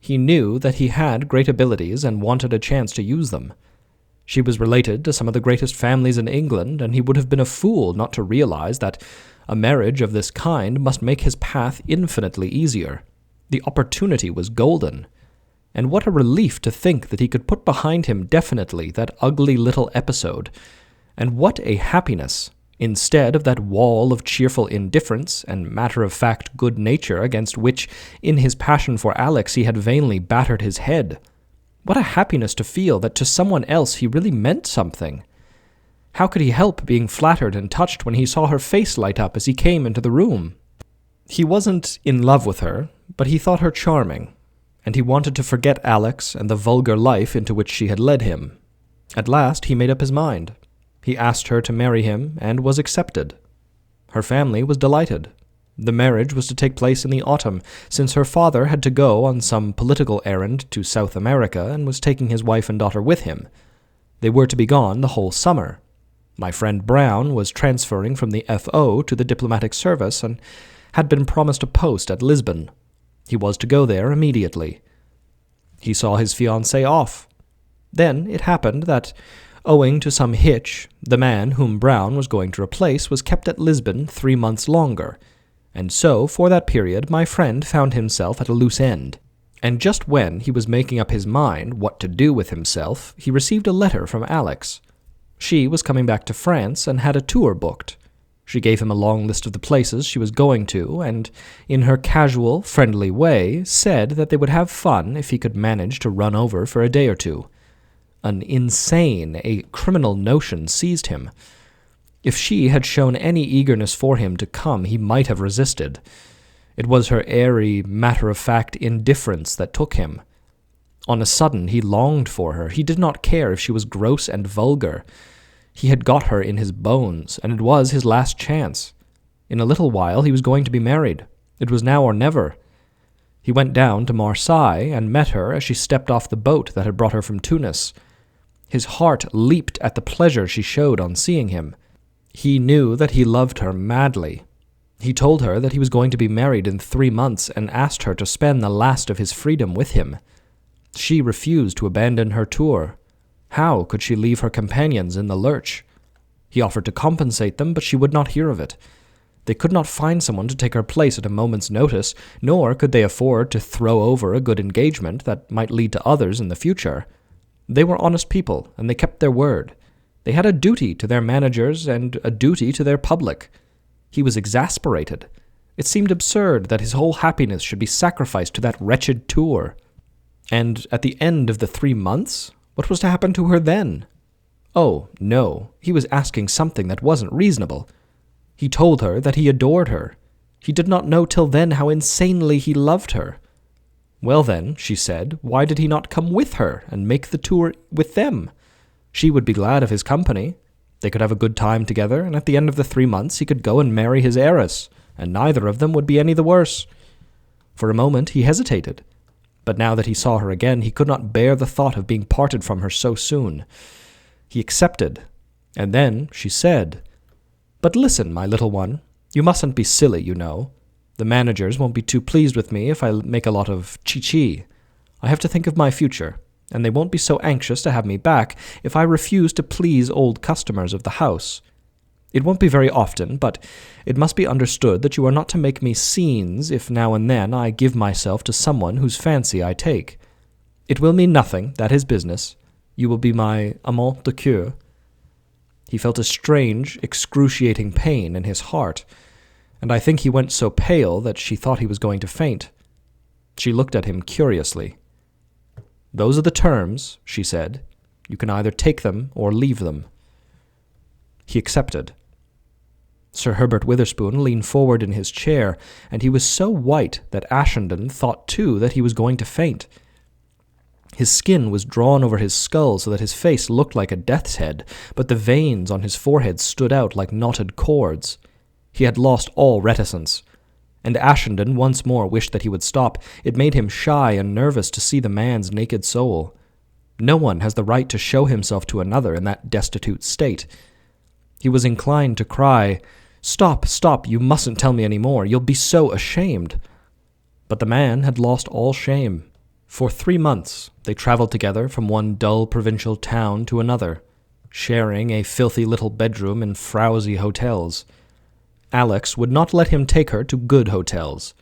He knew that he had great abilities and wanted a chance to use them. She was related to some of the greatest families in England, and he would have been a fool not to realize that a marriage of this kind must make his path infinitely easier. The opportunity was golden. And what a relief to think that he could put behind him definitely that ugly little episode. And what a happiness, instead of that wall of cheerful indifference and matter-of-fact good nature against which, in his passion for Alex, he had vainly battered his head. What a happiness to feel that to someone else he really meant something. How could he help being flattered and touched when he saw her face light up as he came into the room? He wasn't in love with her, but he thought her charming, and he wanted to forget Alex and the vulgar life into which she had led him. At last he made up his mind. He asked her to marry him, and was accepted. Her family was delighted. The marriage was to take place in the autumn, since her father had to go on some political errand to South America and was taking his wife and daughter with him. They were to be gone the whole summer. My friend Brown was transferring from the F.O. to the diplomatic service and had been promised a post at Lisbon. He was to go there immediately. He saw his fiancée off. Then it happened that, owing to some hitch, the man whom Brown was going to replace was kept at Lisbon 3 months longer, and so, for that period, my friend found himself at a loose end. And just when he was making up his mind what to do with himself, he received a letter from Alex. She was coming back to France and had a tour booked. She gave him a long list of the places she was going to, and, in her casual, friendly way, said that they would have fun if he could manage to run over for a day or two. An insane, a criminal notion seized him. If she had shown any eagerness for him to come, he might have resisted. It was her airy, matter-of-fact indifference that took him. On a sudden, he longed for her. He did not care if she was gross and vulgar. He had got her in his bones, and it was his last chance. In a little while he was going to be married. It was now or never. He went down to Marseille and met her as she stepped off the boat that had brought her from Tunis. His heart leaped at the pleasure she showed on seeing him. He knew that he loved her madly. He told her that he was going to be married in 3 months and asked her to spend the last of his freedom with him. She refused to abandon her tour. How could she leave her companions in the lurch? He offered to compensate them, but she would not hear of it. They could not find someone to take her place at a moment's notice, nor could they afford to throw over a good engagement that might lead to others in the future. They were honest people, and they kept their word. They had a duty to their managers and a duty to their public. He was exasperated. It seemed absurd that his whole happiness should be sacrificed to that wretched tour. And at the end of the 3 months, what was to happen to her then? Oh, no, he was asking something that wasn't reasonable. He told her that he adored her. He did not know till then how insanely he loved her. Well then, she said, why did he not come with her and make the tour with them? She would be glad of his company. They could have a good time together, and at the end of the 3 months he could go and marry his heiress, and neither of them would be any the worse. For a moment he hesitated. But now that he saw her again, he could not bear the thought of being parted from her so soon. He accepted, and then she said, "But listen, my little one, you mustn't be silly, you know. The managers won't be too pleased with me if I make a lot of chi-chi. I have to think of my future, and they won't be so anxious to have me back if I refuse to please old customers of the house. It won't be very often, but it must be understood that you are not to make me scenes if now and then I give myself to someone whose fancy I take. It will mean nothing, that is business. You will be my amant de coeur." He felt a strange, excruciating pain in his heart, and I think he went so pale that she thought he was going to faint. She looked at him curiously. "Those are the terms," she said. "You can either take them or leave them." He accepted. Sir Herbert Witherspoon leaned forward in his chair, and he was so white that Ashenden thought too that he was going to faint. His skin was drawn over his skull so that his face looked like a death's head, but the veins on his forehead stood out like knotted cords. He had lost all reticence, and Ashenden once more wished that he would stop. It made him shy and nervous to see the man's naked soul. No one has the right to show himself to another in that destitute state. He was inclined to cry, "Stop, stop, you mustn't tell me any more. You'll be so ashamed." But the man had lost all shame. For 3 months they travelled together from one dull provincial town to another, sharing a filthy little bedroom in frowsy hotels. Alex would not let him take her to good hotels.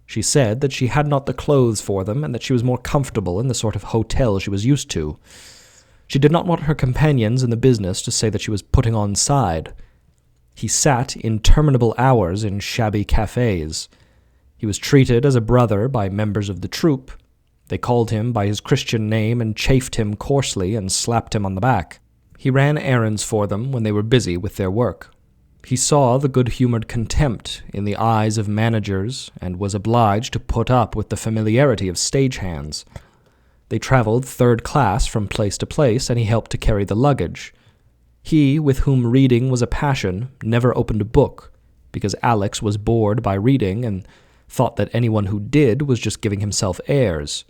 She said that she had not the clothes for them and that she was more comfortable in the sort of hotel she was used to. She did not want her companions in the business to say that she was putting on side. He sat interminable hours in shabby cafes. He was treated as a brother by members of the troupe. They called him by his Christian name and chaffed him coarsely and slapped him on the back. He ran errands for them when they were busy with their work. He saw the good-humored contempt in the eyes of managers and was obliged to put up with the familiarity of stagehands. They traveled third class from place to place, and he helped to carry the luggage. He, with whom reading was a passion, never opened a book, because Alex was bored by reading and thought that anyone who did was just giving himself airs.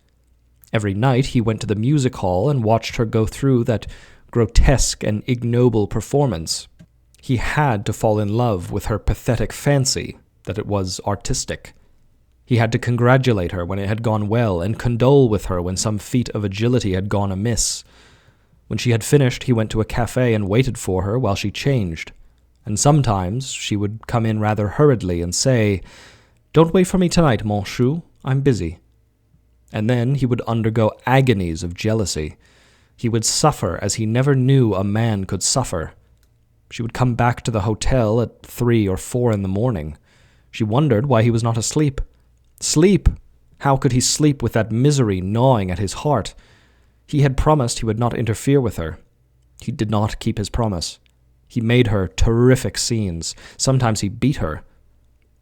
Every night he went to the music hall and watched her go through that grotesque and ignoble performance. He had to fall in love with her pathetic fancy that it was artistic. He had to congratulate her when it had gone well and condole with her when some feat of agility had gone amiss. When she had finished, he went to a cafe and waited for her while she changed, and sometimes she would come in rather hurriedly and say, "Don't wait for me tonight, mon chou, I'm busy." And then he would undergo agonies of jealousy. He would suffer as he never knew a man could suffer. She would come back to the hotel at 3 or 4 in the morning. She wondered why he was not asleep. Sleep! How could he sleep with that misery gnawing at his heart? He had promised he would not interfere with her. He did not keep his promise. He made her terrific scenes. Sometimes he beat her.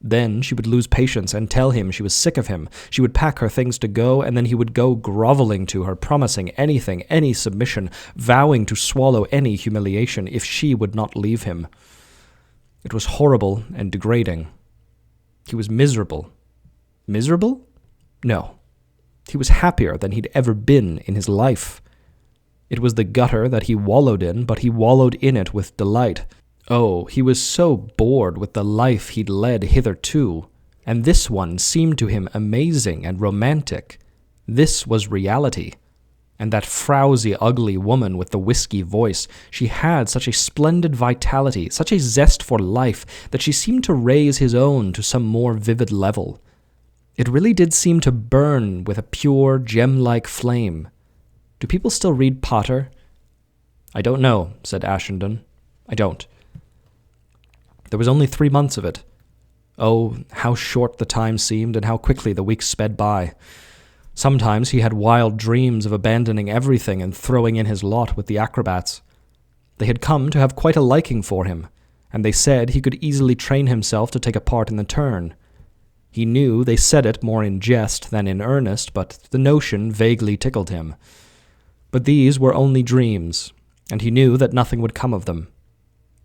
Then she would lose patience and tell him she was sick of him. She would pack her things to go, and then he would go groveling to her, promising anything, any submission, vowing to swallow any humiliation if she would not leave him. It was horrible and degrading. He was miserable. Miserable? No. He was happier than he'd ever been in his life. It was the gutter that he wallowed in, but he wallowed in it with delight. Oh, he was so bored with the life he'd led hitherto, and this one seemed to him amazing and romantic. This was reality. And that frowsy, ugly woman with the whiskey voice, she had such a splendid vitality, such a zest for life, that she seemed to raise his own to some more vivid level. It really did seem to burn with a pure, gem-like flame. Do people still read Potter? I don't know, said Ashenden. I don't. There was only 3 months of it. Oh, how short the time seemed, and how quickly the weeks sped by. Sometimes he had wild dreams of abandoning everything and throwing in his lot with the acrobats. They had come to have quite a liking for him, and they said he could easily train himself to take a part in the turn. He knew they said it more in jest than in earnest, but the notion vaguely tickled him. But these were only dreams, and he knew that nothing would come of them.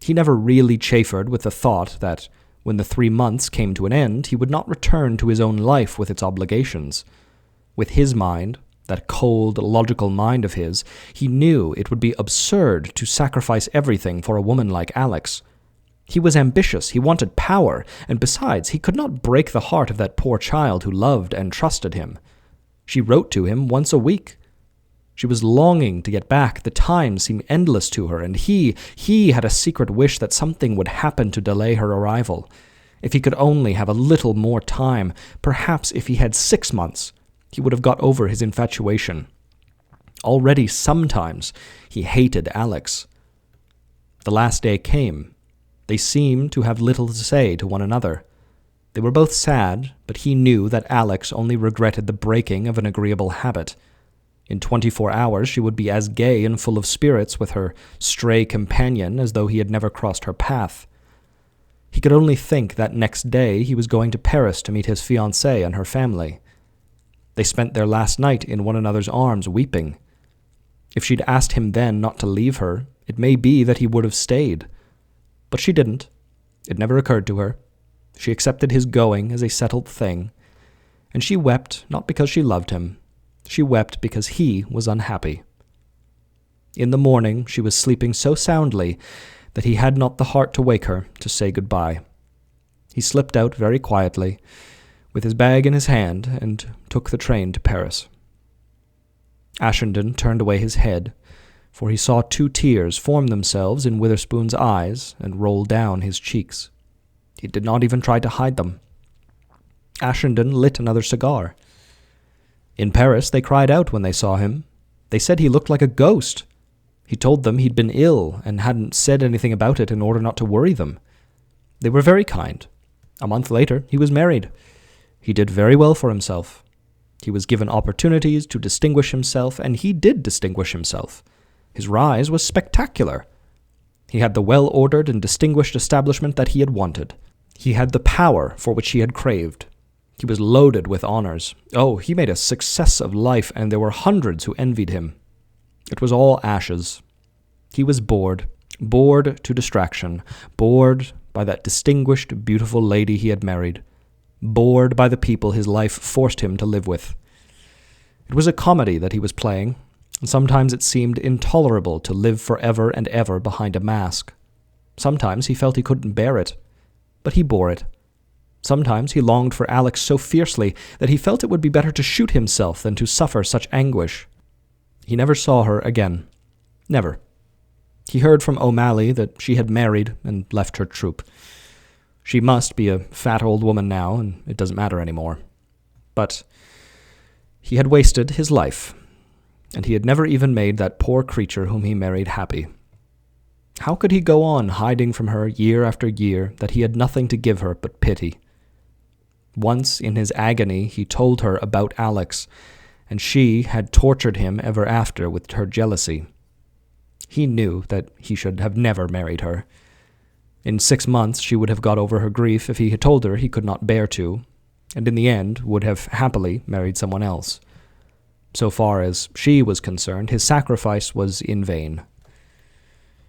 He never really chaffered with the thought that, when the 3 months came to an end, he would not return to his own life with its obligations. With his mind, that cold, logical mind of his, he knew it would be absurd to sacrifice everything for a woman like Alex. He was ambitious, he wanted power, and besides, he could not break the heart of that poor child who loved and trusted him. She wrote to him once a week. She was longing to get back. The time seemed endless to her, and he had a secret wish that something would happen to delay her arrival. If he could only have a little more time, perhaps if he had 6 months, he would have got over his infatuation. Already sometimes he hated Alex. The last day came. They seemed to have little to say to one another. They were both sad, but he knew that Alex only regretted the breaking of an agreeable habit. In 24 hours she would be as gay and full of spirits with her stray companion as though he had never crossed her path. He could only think that next day he was going to Paris to meet his fiancée and her family. They spent their last night in one another's arms, weeping. If she'd asked him then not to leave her, it may be that he would have stayed. But she didn't. It never occurred to her. She accepted his going as a settled thing, and she wept not because she loved him. She wept because he was unhappy. In the morning she was sleeping so soundly that he had not the heart to wake her to say goodbye. He slipped out very quietly, with his bag in his hand, and took the train to Paris. Ashenden turned away his head, for he saw 2 tears form themselves in Witherspoon's eyes and roll down his cheeks. He did not even try to hide them. Ashenden lit another cigar. In Paris they cried out when they saw him. They said he looked like a ghost. He told them he'd been ill and hadn't said anything about it in order not to worry them. They were very kind. A month later he was married. He did very well for himself. He was given opportunities to distinguish himself, and he did distinguish himself. His rise was spectacular. He had the well-ordered and distinguished establishment that he had wanted. He had the power for which he had craved. He was loaded with honors. Oh, he made a success of life, and there were hundreds who envied him. It was all ashes. He was bored to distraction, bored by that distinguished, beautiful lady he had married, bored by the people his life forced him to live with. It was a comedy that he was playing, and sometimes it seemed intolerable to live forever and ever behind a mask. Sometimes he felt he couldn't bear it, but he bore it. Sometimes he longed for Alex so fiercely that he felt it would be better to shoot himself than to suffer such anguish. He never saw her again. Never. He heard from O'Malley that she had married and left her troupe. She must be a fat old woman now, and it doesn't matter anymore. But he had wasted his life. and he had never even made that poor creature whom he married happy. How could he go on hiding from her year after year that he had nothing to give her but pity? Once, in his agony, he told her about Alex, and she had tortured him ever after with her jealousy. He knew that he should have never married her. In 6 months she would have got over her grief if he had told her he could not bear to, and in the end would have happily married someone else. So far as she was concerned, his sacrifice was in vain.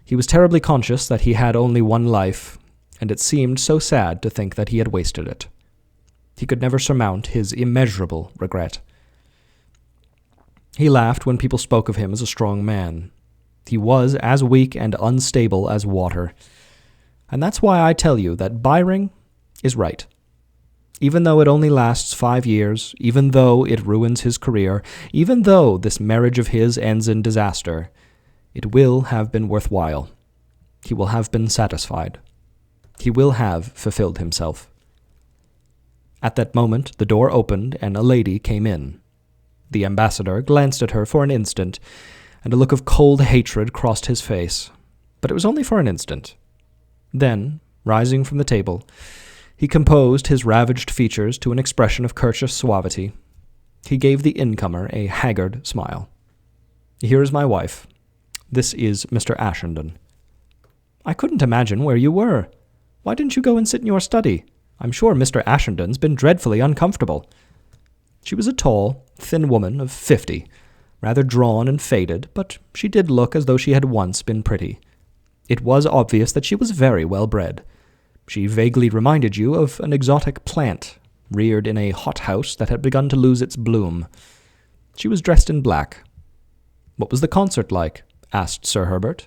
He was terribly conscious that he had only one life, and it seemed so sad to think that he had wasted it. He could never surmount his immeasurable regret. He laughed when people spoke of him as a strong man. He was as weak and unstable as water. And that's why I tell you that Byring is right. Even though it only lasts 5 years, even though it ruins his career, even though this marriage of his ends in disaster, it will have been worthwhile. He will have been satisfied. He will have fulfilled himself. At that moment, the door opened and a lady came in. The ambassador glanced at her for an instant, and a look of cold hatred crossed his face, but it was only for an instant. Then, rising from the table, he composed his ravaged features to an expression of courteous suavity. He gave the incomer a haggard smile. "Here is my wife. This is Mr. Ashenden." "I couldn't imagine where you were. Why didn't you go and sit in your study? I'm sure Mr. Ashenden's been dreadfully uncomfortable." She was a tall, thin woman of 50, rather drawn and faded, but she did look as though she had once been pretty. It was obvious that she was very well bred. She vaguely reminded you of an exotic plant, reared in a hothouse that had begun to lose its bloom. She was dressed in black. "What was the concert like?" asked Sir Herbert.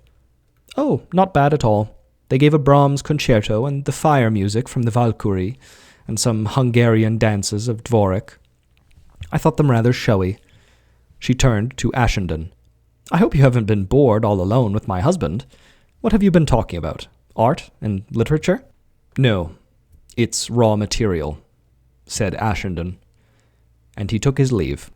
"Oh, not bad at all. They gave a Brahms concerto and the fire music from the Valkyrie, and some Hungarian dances of Dvorak. I thought them rather showy." She turned to Ashenden. "I hope you haven't been bored all alone with my husband. What have you been talking about? Art and literature?" "No, it's raw material," said Ashenden, and he took his leave.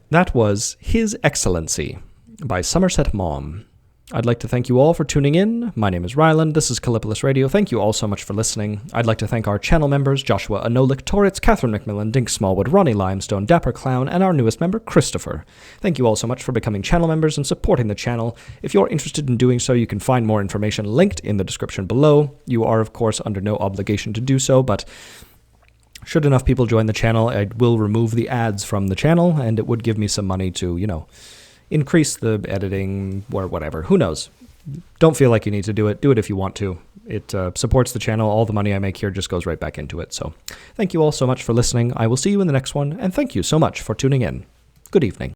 That was His Excellency by Somerset Maugham. I'd like to thank you all for tuning in. My name is Ryland. This is Kallipolis Radio. Thank you all so much for listening. I'd like to thank our channel members, Joshua Anolik, Toritz, Catherine McMillan, Dink Smallwood, Ronnie Limestone, Dapper Clown, and our newest member, Christopher. Thank you all so much for becoming channel members and supporting the channel. If you're interested in doing so, you can find more information linked in the description below. You are, of course, under no obligation to do so, but should enough people join the channel, I will remove the ads from the channel, and it would give me some money to, increase the editing or whatever. Who knows? Don't feel like you need to do it. Do it if you want to. It supports the channel. All the money I make here just goes right back into it. So thank you all so much for listening. I will see you in the next one, and thank you so much for tuning in. Good evening.